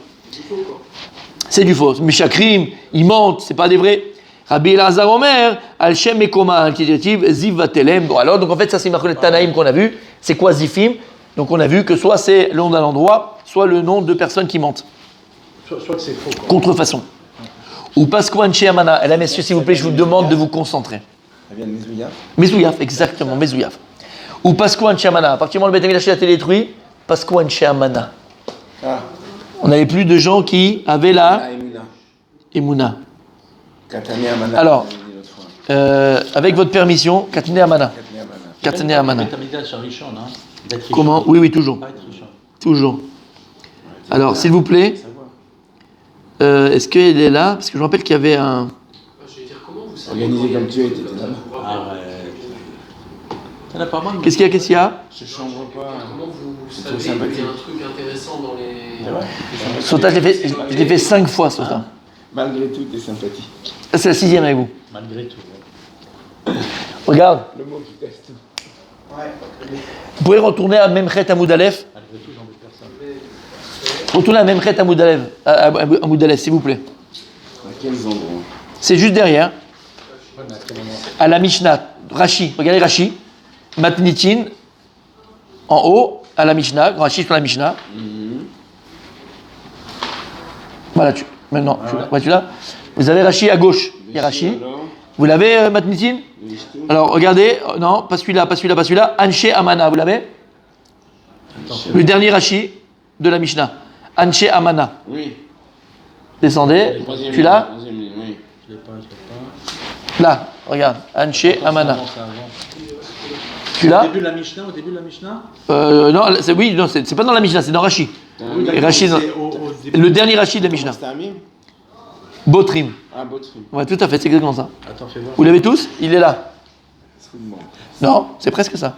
c'est du faux. Meshakrim, ils mentent, c'est pas des vrais. Rabbi Elazar Omer, Al Shem Mekoma, qui dit Ziv Vatelem. Bon, alors, donc en fait, ça c'est Marcolet Tanaïm qu'on a vu. C'est quoi Zifim? Donc on a vu que soit c'est le nom d'un endroit, soit le nom de personnes qui mentent. Soit que c'est faux. Quoi. Contrefaçon. Ou Paskouan Sheamana. Et là, messieurs, s'il vous plaît, je vous demande de vous concentrer. Ça vient de Mezouya. Mezouyaf, exactement, Mezouyaf. Ou Paskouan Sheamana. À partir du moment où le Beth Amikdash a été détruit, Paskouan Sheamana. Ah, On n'avait plus de gens qui avaient la Emuna. Emouna. Katane Amana. Alors, on avait dit l'autre fois. Avec votre permission, Katane Amana. Katane Amana. Katane Amana. Beth Amikdash à Rishon, hein. D'être Rishon. Comment? Oui, oui, toujours. Pas être Rishon. Toujours. Alors, s'il vous plaît, est-ce qu'elle est là? Parce que je me rappelle qu'il y avait un... Je vais dire comment vous savez. Organisé comme tu es, t'étais là. Arrête. T'en as pas mal. Qu'est-ce qu'il y a? Je chambre pas. Comment vous C'est savez trop qu'il y a sympathique. un truc intéressant dans les. C'est vrai. Sota, je l'ai fait 5 fois, Sota. Malgré tout, t'es sympathique. Ça, c'est la 6e avec vous. Malgré tout. Regarde, Le mot qui teste tout. vous pouvez retourner à Memchet Amoud Aleph. Malgré tout, j'en veux personne. Retournez à Memchet Amoud Aleph, Amoud Aleph, s'il vous plaît. À quels endroits? C'est juste derrière, Ouais, mais à quel moment? à la Mishnah. Rashi, regardez Rashi. Matnitin, en haut, à la Mishnah. Rashi sur la Mishnah. Voilà, maintenant, tu l'as. Vous avez Rashi à gauche. Il y a Rashi. Alors, Vous l'avez, Matnitin? le Vishtou. Alors, regardez. Non, pas celui-là, pas celui-là, pas celui-là. Anshe Amana, vous l'avez? Le dernier Rashi de la Mishnah. Anshe Amana. Oui. Descendez. Troisième Tu l'as? ligne, troisième ligne, oui. Je l'ai pas, je l'ai pas. Là, regarde. Anshe Amana. Ça avance. Tu Au l'as? début de la Mishnah, au début de la Mishnah. Non, oui, non, c'est pas dans la Mishnah, c'est dans Rashi. Et Rashi, C'est au début. le dernier Rashi de la Mishnah. C'est un mime? Botrim. Ah, Botrim. Ouais, tout à fait, c'est exactement ça. Attends, fais voir. Vous l'avez tous? Il est là. Excuse-moi. Non, c'est presque ça.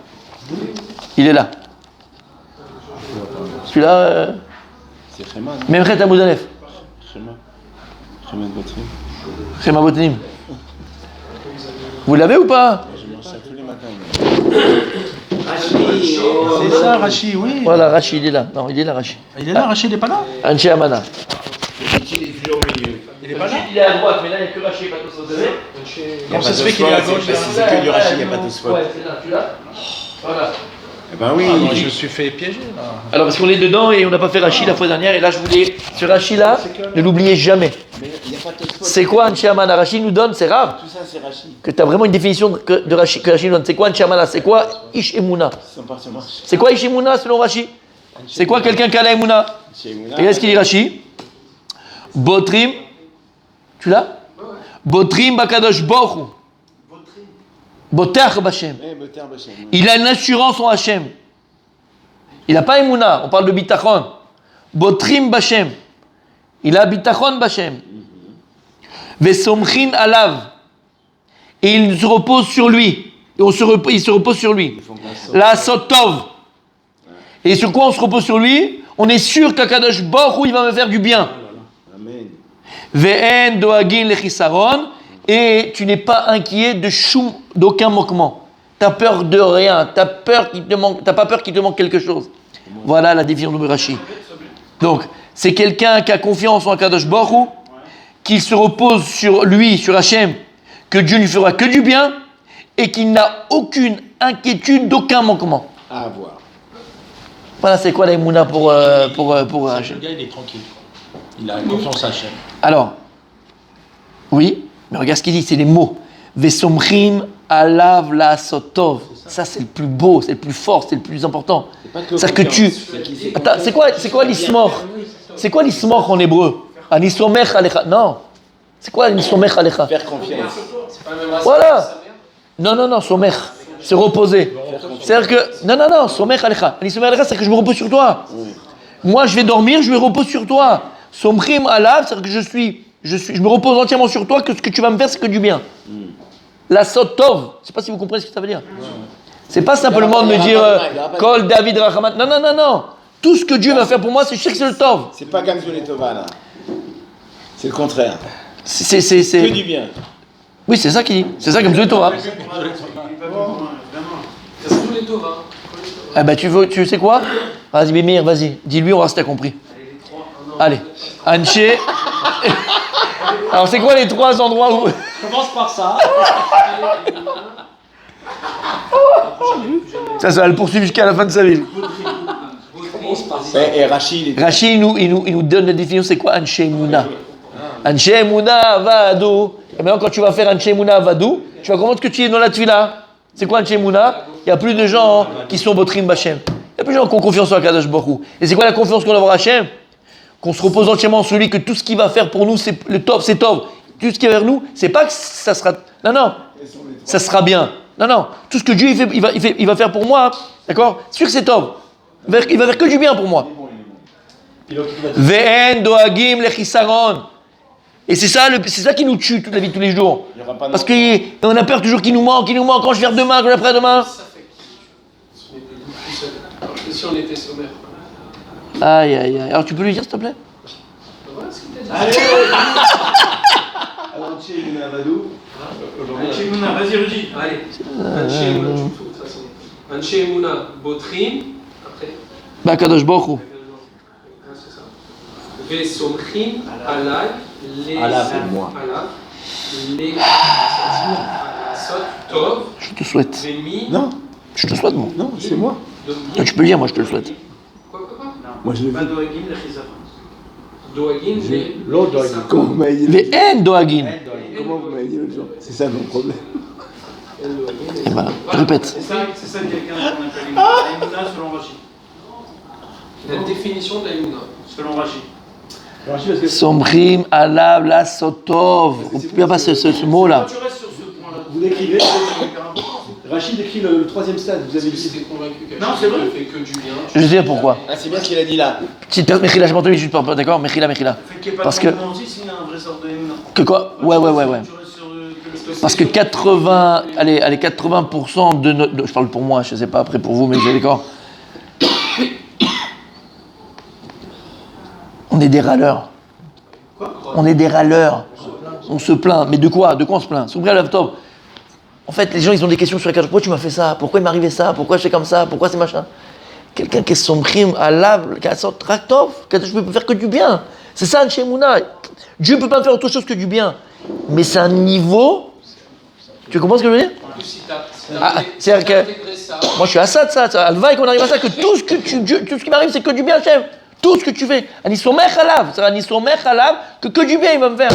Il est là. Celui-là, C'est Khema, non? même Chet Amoud Aleph. Khema. Khema de Botrim. Chema Botnim. Vous l'avez ou pas? Je mange ça tous les matins. C'est ça, Rachid, oui. Voilà, Rashi, il est là. Non, il est là, Rashi. Il est là, Rachid, il est pas là. Anshe Amana. Il est toujours au milieu. Il est pas là. Il est à droite, mais là, il n'y a que Rashi, pas tous, vous savez. Comment ça se fait qu'il est à gauche là? C'est que du rachis, il n'y a pas de spot. Ouais, c'est là, tu l'as? Voilà. Eh ben oui. Ah non, je me suis fait piéger là. Alors, parce qu'on est dedans et on n'a pas fait Rashi la fois dernière, et là, je voulais. Ce Rashi-là, ne l'oubliez jamais. Mais il n'y a pas de spot. C'est quoi Anshe Amana? Rashi nous donne, c'est rare Tout ça, c'est Rachid. que tu as vraiment une définition de Rashi, que Rashi nous donne. C'est quoi Anshe Amana? C'est quoi Ish Emuna? Ils sont partis au marché. C'est quoi Ish Emuna selon Rashi? C'est quoi quelqu'un qui a la Emuna? Chez Emouna. Regardez ce qu'il dit Rashi. Botrim. Tu l'as? Botrim Bakadosh Bochu. Botach Bashem. Eh, Boter Bachem. Il a une assurance en Hachem. Il n'a pas Emouna, on parle de Bitachon. Botrim Bashem. Il a Bitachon Bashem. Vesomchin Alav. Et il se repose sur lui. Et il se repose sur lui. La Sotov. Et sur quoi on se repose sur lui? On est sûr qu'Akadosh Baruch Hu, il va me faire du bien. Amen. Ve'en doagin lechisaron. Et tu n'es pas inquiet d'aucun manquement. T'as peur de rien. T'as pas peur qu'il te manque quelque chose. Voilà la définition de Rashi. Donc, c'est quelqu'un qui a confiance en Akadosh Baruch Hu, qu'il se repose sur lui, sur Hachem, que Dieu ne fera que du bien, et qu'il n'a aucune inquiétude d'aucun manquement. À voir. Voilà, c'est quoi la Emouna pour Le Hachem. gars, il est tranquille. Il a confiance à Hachem. Alors, oui, mais regarde ce qu'il dit, c'est les mots. Vesomchim alav la sotov. Ça, c'est le plus beau, c'est le plus fort, c'est le plus important. C'est-à-dire que tu... Attends, c'est quoi l'ismor? C'est quoi l'ismor en hébreu? Anisomech alecha. Non. C'est quoi anisomech alecha? Faire confiance. C'est pas le même racine Voilà. que sa mère. Non, somech. C'est reposer. C'est-à-dire que... Non, somech alecha. Anisomech alecha, c'est que je me repose sur toi. Moi, je vais dormir, je me repose sur toi. Somchim alav, c'est-à-dire que je me repose entièrement sur toi, que ce que tu vas me faire, c'est que du bien. La sotov, je ne sais pas si vous comprenez ce que ça veut dire. C'est pas simplement de me dire Kol David Rachamat. Non. Tout ce que Dieu va faire pour moi, c'est je sais que c'est le tov. C'est pas Gamzul et Tova, là. C'est le contraire. C'est... Que du bien. Oui, c'est ça qu'il dit. C'est ça comme Zoé Torah. C'est tous les Tovas. Eh ben tu sais quoi? Vas-y Bémir, vas-y. Dis-lui, on va voir si t'as compris. Allez. Anché. Alors, c'est quoi les 3 endroits où. Commence par ça. Ça va le poursuivre jusqu'à la fin de sa vie. Et Rachid, Rachid, il nous donne la définition, c'est quoi Anshe Mouna? Anshe Mouna Vadou. Et maintenant, quand tu vas faire Anshe Mouna Vadou, tu vas comprendre que tu es dans la Tfila. C'est quoi Anshe Mouna? Il n'y a plus de gens qui sont Botrim Bachem. Il n'y a plus de gens qui ont confiance en Kadosh Baruch Hu. Et c'est quoi la confiance qu'on a en Hachem? Qu'on se repose entièrement en celui que tout ce qu'il va faire pour nous, c'est le top, c'est top. Tout ce qui est vers nous, c'est pas que ça sera. Non, ça sera bien. Non, tout ce que Dieu il va faire pour moi, d'accord? C'est sûr que c'est top. Il va faire que du bien pour moi. Ve'en doagim lechisaron. Et c'est ça qui nous tue toute la vie, tous les jours. Parce qu'on a peur toujours qu'il nous manque, quand je vais faire demain, quand je vais faire demain. Ça fait qui on était tout seul. Alors que si on était sommaire. Aïe. Alors tu peux lui dire s'il te plaît? Voilà ce qu'il t'a dit. Alors, Mouna, vas-y, Rudy. Allez. Anshe Mouna, tu me fous de toute façon. Anshe Mouna, Botrim. Après. Bah Kadosh Baruch Hu. C'est ça. Vesomchim alay. Alav, c'est moi. Alav. Les. Sot Tov. Je te souhaite. Vemi. Non, Je te souhaite, moi. non, c'est moi. Ah, tu peux le dire, moi je te le souhaite. Quoi Moi je l'ai Pas vu. Doagim, le Chizafon. Doagin, les. L'autre doit Comment vous m'avez dit Ve'en doagim. Comment vous m'avez dit l'autre jour? C'est ça mon problème. Et voilà, je répète. C'est ça quelqu'un qu'on appelle Mouna selon Rachid. La définition de la Yuna. Selon Rachid. Somrim alav la sotov. On peut pas ce mot-là. Quand tu restes sur ce point-là, Vous décrivez, c'est hyper important. Rachid décrit le troisième stade, vous avez Parce que dit. t'es convaincu qu'elle Non, c'est vrai. ne fait que du bien. Je vais dire pourquoi. Ah, c'est bien ce qu'il a dit là. Petite perte, Mechila, j'ai pas entendu, je suis pas d'accord, Mechila. Fait qu'il n'y ait pas Parce de que- manquement aussi, s'il y a un vrai sort de Mouna. Que quoi? Ouais. Tu restes sur le Parce que 80% de notre. Je parle pour moi, je sais pas après pour vous, mais vous êtes d'accord. On est des râleurs. On est des râleurs. On se plaint. Mais de quoi? De quoi on se plaint? S'ouvrir le laptop. En fait, les gens, ils ont des questions sur lesquelles. Pourquoi tu m'as fait ça? Pourquoi il m'est arrivé ça? Pourquoi je fais comme ça? Pourquoi c'est machin? Quelqu'un qui est son crime à l'âme, qui a son tractov, je ne peux faire que du bien. C'est ça, chez Mouna. Dieu ne peut pas me faire autre chose que du bien. Mais c'est un niveau. Tu comprends ce que je veux dire? En plus, si t'as c'est-à-dire que- intégré ça, Moi, je suis à ça de ça. Alvaï, qu'on arrive à ça, que tout ce qui m'arrive, c'est que du bien, chef. Tout ce que tu fais. Anisomech halav. C'est anisomech halav, que du bien il va me faire.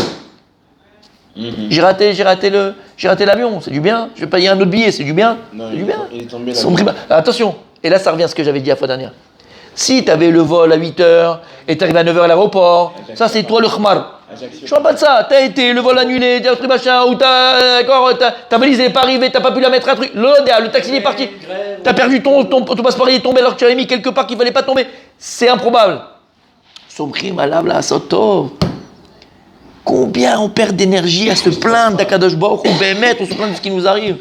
J'ai raté l'avion, c'est du bien. Je vais payer un autre billet, c'est du bien. Non, C'est du bien. il est tombé là. Son prix- Attention, et là ça revient à ce que j'avais dit la fois dernière. Si tu avais le vol à 8h et tu arrives à 9h à l'aéroport, ça c'est toi le khmar. Je parle pas de ça, t'as été, le vol annulé, t'as un truc machin, ou ta valise n'est pas arrivée, t'as pas pu la mettre un truc, le taxi est parti, t'as perdu ton passeport, il est tombé alors que tu avais mis quelque part qu'il fallait pas tomber, c'est improbable. Son prix malable à Soto. Combien on perd d'énergie à se plaindre d'Akadosh Baruch Hu, Bémet, on se plaint de ce qui nous arrive.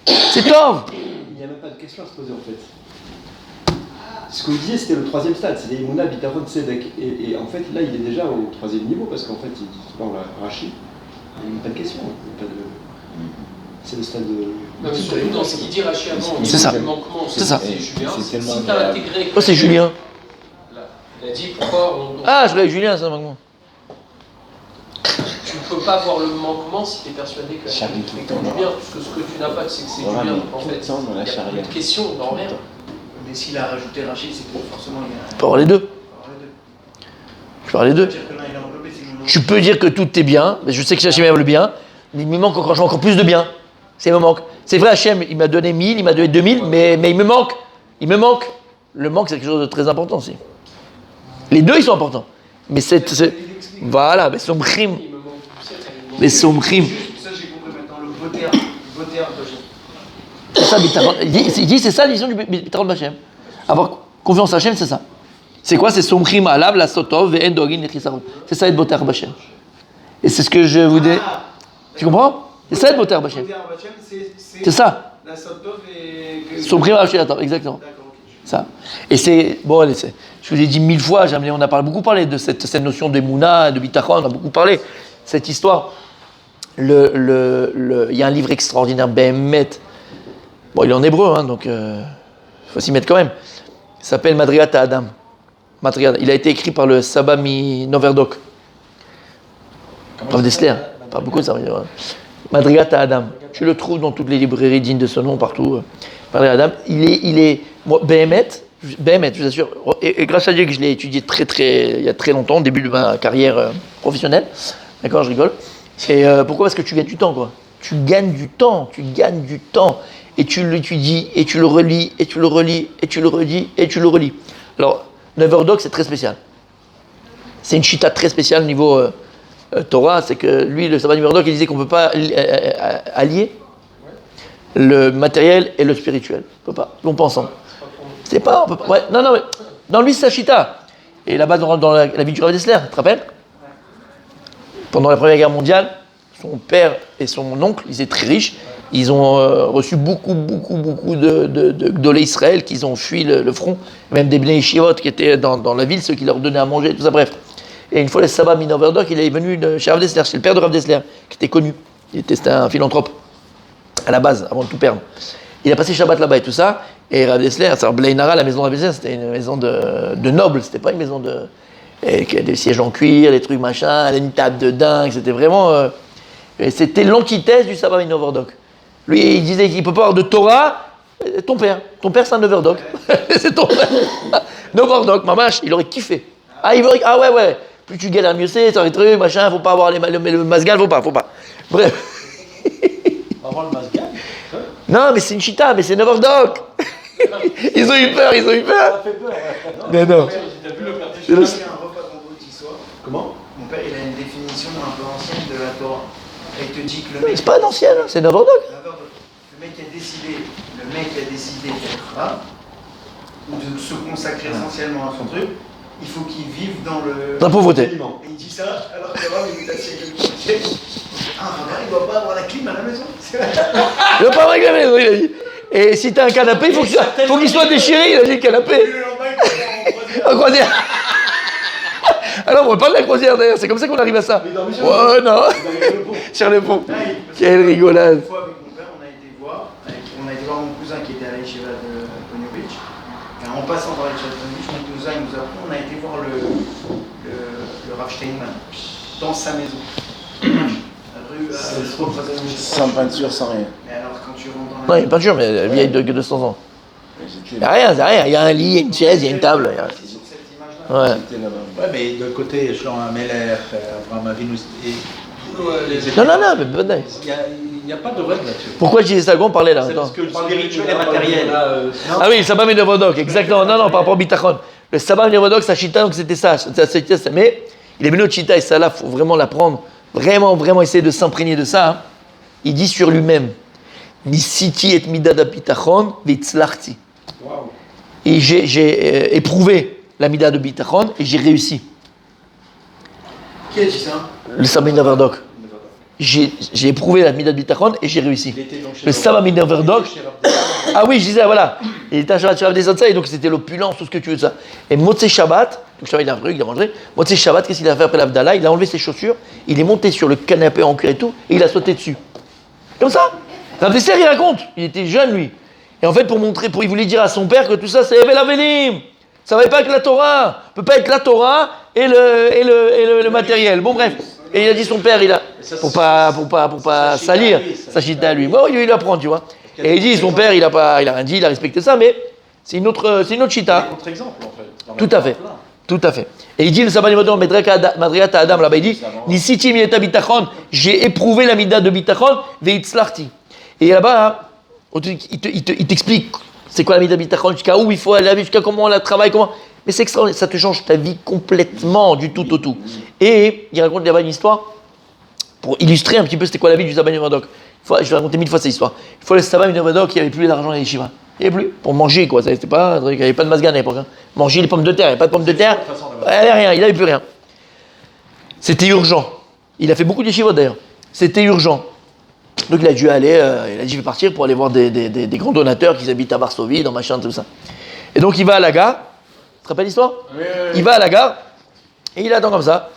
C'est tov. Il n'y a même pas de question à se poser en fait. Ce que vous disiez, c'était le troisième stade, c'est Mouna, Bitachon, Tzedek. Et en fait, là, il est déjà au troisième niveau parce qu'en fait, il parle à Rachid. Il n'y a pas de question. Il y a pas de... C'est le stade de. non, mais surtout dans ce qu'il dit Rachid avant, C'est ça. le manquement, C'est ça. Julien. C'est tellement Si t'as agréable. intégré. Oh, c'est Julien. Il a dit pourquoi Ah, je l'ai Julien, ça, vraiment. tu ne peux pas voir le manquement si tu es persuadé que Charlie tout le c'est temps, du là. bien, parce que ce que tu n'as pas, c'est que c'est du Voilà, bien. mais En tout fait, le temps dans la il n'y a charia. plus de question, dans rien. Mais s'il a rajouté Rachid, c'est que forcément il y a. Je peux avoir les deux. Je peux avoir les deux. C'est-à-dire que là, il a englobé, c'est que Tu peux dire que tout est bien, mais je sais que Hachem aime le bien, mais il me manque encore plus de bien. C'est il me manque. C'est vrai, Hachem, il m'a donné 1000, il m'a donné 2000, mais il me manque. Il me manque. Le manque, c'est quelque chose de très important aussi. Les deux, ils sont importants. Mais voilà, mais somchim. Il me manque du ciel, il me manque Les somchim. Ça, j'ai compris maintenant, le beauté Hachem. C'est ça, Bitaron. Il dit, c'est ça l'vision du Bitaron Hachem. Avoir confiance à Hachem, c'est ça. C'est quoi? C'est somchim alav, la sotov, ve'en dogin, lechisaron. C'est ça, être boter Hachem. Et c'est ce que je vous dis. Tu comprends? C'est ça, être boter Hachem. Beauté Hachem, C'est ça. La Sotov et. Somchim Hachem, attends, exactement. D'accord, ok. Ça. Et c'est. Bon, allez, je vous ai dit 1000 fois, on a beaucoup parlé de cette notion de Mouna, de Bitachon, on a beaucoup parlé. Cette histoire. Il y a un livre extraordinaire, Bémet. Bon, il est en hébreu, hein, donc faut s'y mettre quand même. Il s'appelle Madrigat Adam. Il a été écrit par le Sabba mi Noverdok. Rav Dessler, pas beaucoup ça. Madrigat Adam. Tu le trouves dans toutes les librairies dignes de ce nom, partout. Madrigat Adam. Il est Béhémet, je vous assure. Et grâce à Dieu que je l'ai étudié il y a très longtemps, au début de ma carrière professionnelle. D'accord, je rigole. Et pourquoi? Parce que tu gagnes du temps, quoi. Tu gagnes du temps. Et tu l'étudies, et tu le relis, et tu le relis, et tu le redis, et tu le relis. Alors, Neverdok, c'est très spécial. C'est une chita très spéciale au niveau Torah, c'est que lui, le Sabbat Neverdok, il disait qu'on ne peut pas allier le matériel et le spirituel. On ne peut pas. On pense ensemble. C'est pas, on peut pas. Ouais, non, mais dans lui, c'est sa chita. Et là-bas, dans la vie du Rav Dessler, tu te rappelles? Pendant la Première Guerre mondiale, son père et son oncle, ils étaient très riches. Ils ont reçu beaucoup de Gdolé Israël qui ont fui le front, même des Bnei Yeshivot qui étaient dans la ville, ceux qui leur donnaient à manger, tout ça, bref. Et une fois, le Sabbat Minoverdok, il est venu chez Rav Dessler, c'est le père de Rav Dessler, qui était connu. C'était un philanthrope, à la base, avant de tout perdre. Il a passé Shabbat là-bas et tout ça, et Rav Dessler, c'est-à-dire Blainara, la maison de Rav Dessler, c'était une maison de nobles, c'était pas une maison de... Avec des sièges en cuir, des trucs machin, une table de dingue, c'était vraiment... c'était l'antithèse du Sabbat Minoverdok. Lui, il disait qu'il ne peut pas avoir de Torah. Ton père c'est un Noverdok. C'est ton père. Noverdok, mamache, il aurait kiffé. Ah ouais. Plus tu galères, mieux c'est un truc, machin, faut pas avoir le masgal, faut pas. Bref. Avoir le masgal. Non, mais c'est une chita, mais c'est Noverdok. Ils ont eu peur. Ça fait peur. Mais non. J'ai eu un repas vendredi soir. Comment? Mon père, il a une définition un peu ancienne de la Torah. Et il te dit que le mec. C'est pas d'ancienne, c'est Noverdok. Le mec a décidé d'être là, ou de se consacrer essentiellement à son truc, il faut qu'il vive dans la pauvreté. Et il dit ça, alors que là, il est assis avec le côté. Ah, il ne doit pas avoir la clim à la maison. Il ne doit pas avoir la maison, il a dit. Et si t'as un canapé, il faut qu'il soit déchiré, il a dit le canapé. Et le lendemain, il va en croisière. En croisière. Alors, on ne parle pas de la croisière d'ailleurs, c'est comme ça qu'on arrive à ça. Ouais, non. Sur le pont. Quelle rigolade. Une fois avec mon père, on a été voir mon cousin qui était à l'Yeshiva de Ponyovitch. En passant par l'Yeshiva de Ponyovitch, mon cousin nous a pris, on a été voir le Rav Steinman dans sa maison. Rue Sans peinture, sans rien. Mais alors quand tu rentres Non, dans il y a une peinture, mais elle vieille de 200 ans. Il n'y a rien. Il y a un lit, il y a une chaise, il y a une table. c'est sur cette image-là. Ouais. C'était là-bas. Ouais, mais de l'autre côté, Shlomo Amelech, Abraham Avinu, Non, mais bonne idée. il n'y a pas de règle là-dessus. Pourquoi je disais ça? On parlait là. C'est Attends. parce que le spirituel et matériel. Ah oui, le sabbat Minoverdok, exactement. Non, par rapport au bitachon. Le sabbat Minoverdok, sa chita, donc c'était ça. Mais il est venu au chita et ça là, il faut vraiment l'apprendre. Vraiment essayer de s'imprégner de ça. Hein. Il dit sur lui-même Nisiti et midada bitachon vitzlachti. Et j'ai éprouvé la mida de bitachon et j'ai réussi. Qui a dit ça? Le sabbat Minoverdok. J'ai éprouvé la mida de bitachon et j'ai réussi. Le sabbat Minoverdok. Ah oui, je disais, voilà. Il était un Shabbat chez Rav Dessler et donc c'était l'opulence, tout ce que tu veux de ça. Et Motzei Shabbat, donc Shabbat il a un truc, il a mangé. Motzei Shabbat, qu'est-ce qu'il a fait après l'Avdallah? Il a enlevé ses chaussures, il est monté sur le canapé en cuir et tout, et il a sauté dessus. Comme ça. Rav Dessler, il raconte, il était jeune lui. Et en fait, il voulait dire à son père que tout ça, c'est Evel Avelim. Ça ne va pas être la Torah. Ça peut pas être la Torah et le matériel. Bon, bref. Et il a dit son père, pour pas salir sa chita à lui. Bon, il lui apprend, tu vois. Et il dit, son père, il a rien dit, il a respecté ça, mais c'est une autre chita. Contre-exemple, en fait. Tout à fait. Et il dit, le sabbat Nivodon, Madriata Adam, là-bas, il dit, Nisiti mieta bitachon, j'ai éprouvé la mida de bitachon, veitzlachti. Et là-bas, il t'explique, c'est quoi la mida de bitachon, jusqu'à où il faut aller, jusqu'à comment on la travaille, comment. Mais c'est extraordinaire, ça te change ta vie complètement, du tout au tout. Et il raconte là-bas une histoire, pour illustrer un petit peu c'était quoi la vie du sabbat Nivodon. Je vais raconter 1000 fois cette histoire. Une fois le sabbat Minoverdok, il n'y avait plus d'argent à l'Yeshiva. Il n'y avait plus. Pour manger, quoi. C'était pas un truc. Il n'y avait pas de masgan à l'époque. Hein. Manger les pommes de terre. Il n'y avait pas de pommes de terre. Il n'y avait rien. Il n'avait plus rien. C'était urgent. Il a fait beaucoup d'Yeshivot d'ailleurs. C'était urgent. Donc il a dû aller, il a dit je vais partir pour aller voir des grands donateurs qui habitent à Varsovie, dans machin, tout ça. Et donc il va à la gare. Tu te rappelles l'histoire? Oui. Il va à la gare et il attend comme ça.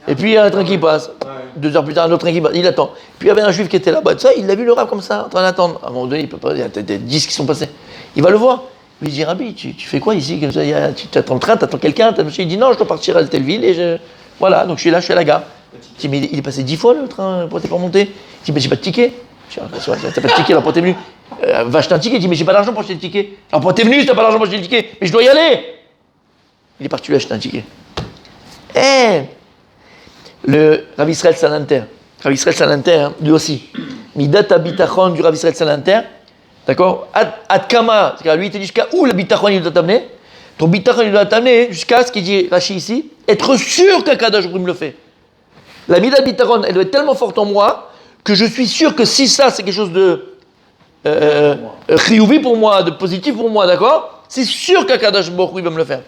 Et puis il y a un train qui passe. 2 heures plus tard, un autre train qui passe. Il attend. Puis il y avait un juif qui était là-bas. Ça, il a vu le rab comme ça, en train d'attendre. À un moment donné, il peut pas. Il y a peut-être 10 qui sont passés. Il va le voir. Il dit Rabbi, tu fais quoi ici comme ça? Tu attends le train, tu attends quelqu'un. Il dit non, je dois partir à telle ville. Et voilà, donc je suis là, je suis à la gare. Je dis, mais il est passé 10 fois le train, pourquoi t'es pas monté? Je dis, mais j'ai pas de ticket. Je dis, t'as pas de ticket, alors pourquoi t'es venu? Va acheter un ticket. Je dis, mais j'ai pas d'argent pour acheter le ticket. Alors pourquoi t'es venu si t'as pas d'argent pour acheter le ticket? Mais je dois y aller. Il est parti lui acheter un ticket. Le Rav Israël Salanter, hein, lui aussi, Midat Abitachon du Rav Israël Salanter, d'accord? Ad Kama, c'est-à-dire lui il te dit jusqu'à où le Bitachon il doit t'amener? Ton Bitachon il doit t'amener jusqu'à ce qu'il dit Rashi ici, être sûr qu'Akadosh Baruch Hu me le fait. La Midat Bitachon, elle doit être tellement forte en moi que je suis sûr que si ça c'est quelque chose de chiyuvi pour moi, de positif pour moi, d'accord? C'est sûr qu'Akadosh Baruch Hu il va me le faire.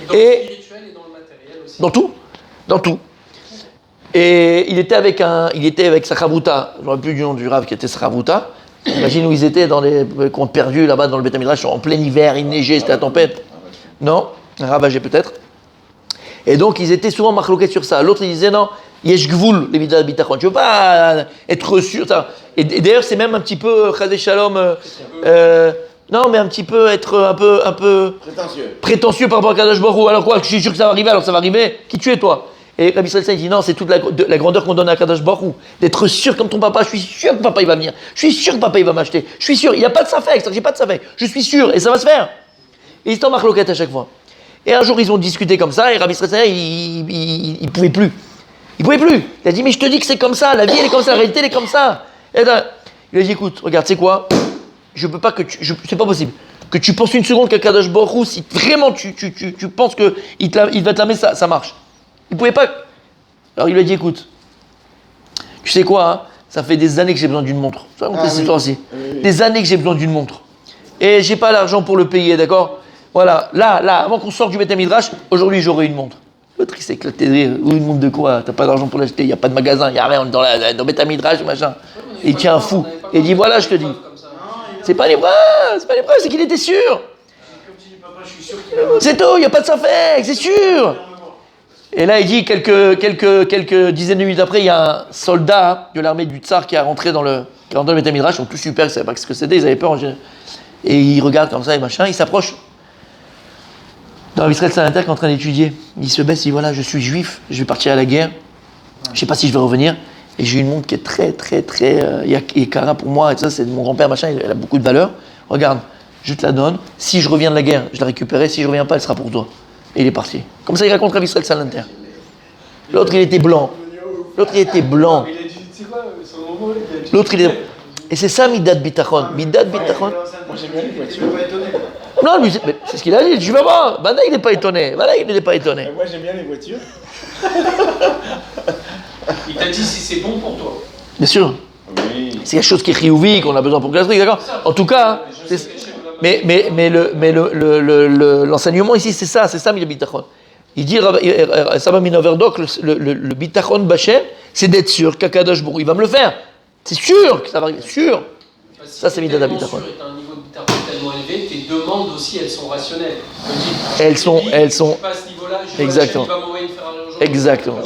Dans le spirituel et dans le matériel aussi. Dans tout. Et il était avec sa chavruta, je ne me rappelle plus du nom du Rav qui était sa chavruta. Imagine où ils étaient dans les comptes perdus là-bas dans le Beth Midrash, en plein hiver, il neigeait, c'était la tempête. Non, un ravagé peut-être. Et donc ils étaient souvent marloqués sur ça. L'autre il disait non, yesh gvul, les midat bitachon. Tu ne veux pas être sûr. Ça. Et d'ailleurs c'est même un petit peu chazé shalom. Non, mais un petit peu être un peu prétentieux par rapport à Kadosh Baruch Hu. Alors quoi, je suis sûr que ça va arriver, alors ça va arriver. Qui tu es toi? Et Rabbi Israël il dit non, c'est toute la grandeur qu'on donne à Kadosh Baruch Hu. D'être sûr comme ton papa, je suis sûr que papa il va venir. Je suis sûr que papa il va m'acheter. Je suis sûr, il n'y a pas de safek, j'ai pas de safek. Je suis sûr, et ça va se faire. Et ils sont en marloquette à chaque fois. Et un jour ils ont discuté comme ça, et Rabbi Israël il pouvait plus. Il pouvait plus. Il a dit mais je te dis que c'est comme ça, la vie elle est comme ça, la réalité elle est comme ça. Et là, il a dit écoute, regarde, c'est quoi? Je peux pas que c'est pas possible que tu penses une seconde qu'à Kadosh Baruch Hu, si vraiment tu penses que il va te l'amener, ça marche. Il pouvait pas. Alors il lui a dit écoute, tu sais quoi, hein, ça fait des années que j'ai besoin d'une montre. Tu vas raconter cette histoire aussi. Des années que j'ai besoin d'une montre. Et j'ai pas l'argent pour le payer, d'accord? Voilà, là, avant qu'on sorte du Beth Midrash, aujourd'hui j'aurai une montre. L'autre il s'est éclaté de rire. Ou une montre de quoi? T'as pas d'argent pour l'acheter, il n'y a pas de magasin, il n'y a rien dans Beth Midrash, machin. Et il tient un fou. Et il dit voilà, je te dis. C'est pas les bras, c'est qu'il était sûr. C'est tout, il n'y a pas de safek, c'est sûr. Et là, il dit quelques dizaines de minutes après, il y a un soldat de l'armée du Tsar qui est rentré dans le Beth Midrash. Ils sont tous super, ils ne savaient pas ce que c'était, ils avaient peur. Et il regarde comme ça et machin, il s'approche. Dans Israël Salanter qui est en train d'étudier. Il se baisse, il dit voilà, je suis juif, je vais partir à la guerre. Je ne sais pas si je vais revenir. Et j'ai une montre qui est très Yakara pour moi, et ça, c'est de mon grand-père, machin, elle a beaucoup de valeur. Regarde, je te la donne. Si je reviens de la guerre, je la récupérerai. Si je reviens pas, elle sera pour toi. Et il est parti. Comme ça, il raconte Rav Israël Salanter. L'autre, il était blanc. L'autre, il est... Et c'est ça, Midat Bitachon. Midat Bitachon. Moi j'aime bien les voitures. Non, lui, c'est ce qu'il a dit. Je vais voir. Banda, il n'est pas étonné. Moi j'aime bien les voitures. Il t'a dit si c'est bon pour toi. Bien sûr. Oui. C'est quelque chose qui est chiyuvi, qu'on a besoin pour le truc, d'accord? En tout cas, l'enseignement ici, c'est ça, Midat Bitachon. Il dit, Saba Minoverdok, le Bitachon Bachem, c'est d'être sûr qu'Akadosh Baruch Hu, il va me le faire. C'est sûr que ça va arriver, sûr. Ça, c'est Midat Bitachon. Si tu as un niveau de bitachon tellement élevé, tes demandes aussi, elles sont rationnelles. Elles sont. Je suis pas à ce niveau-là, je Exactement. il va m'envoyer me faire un jour. Exactement.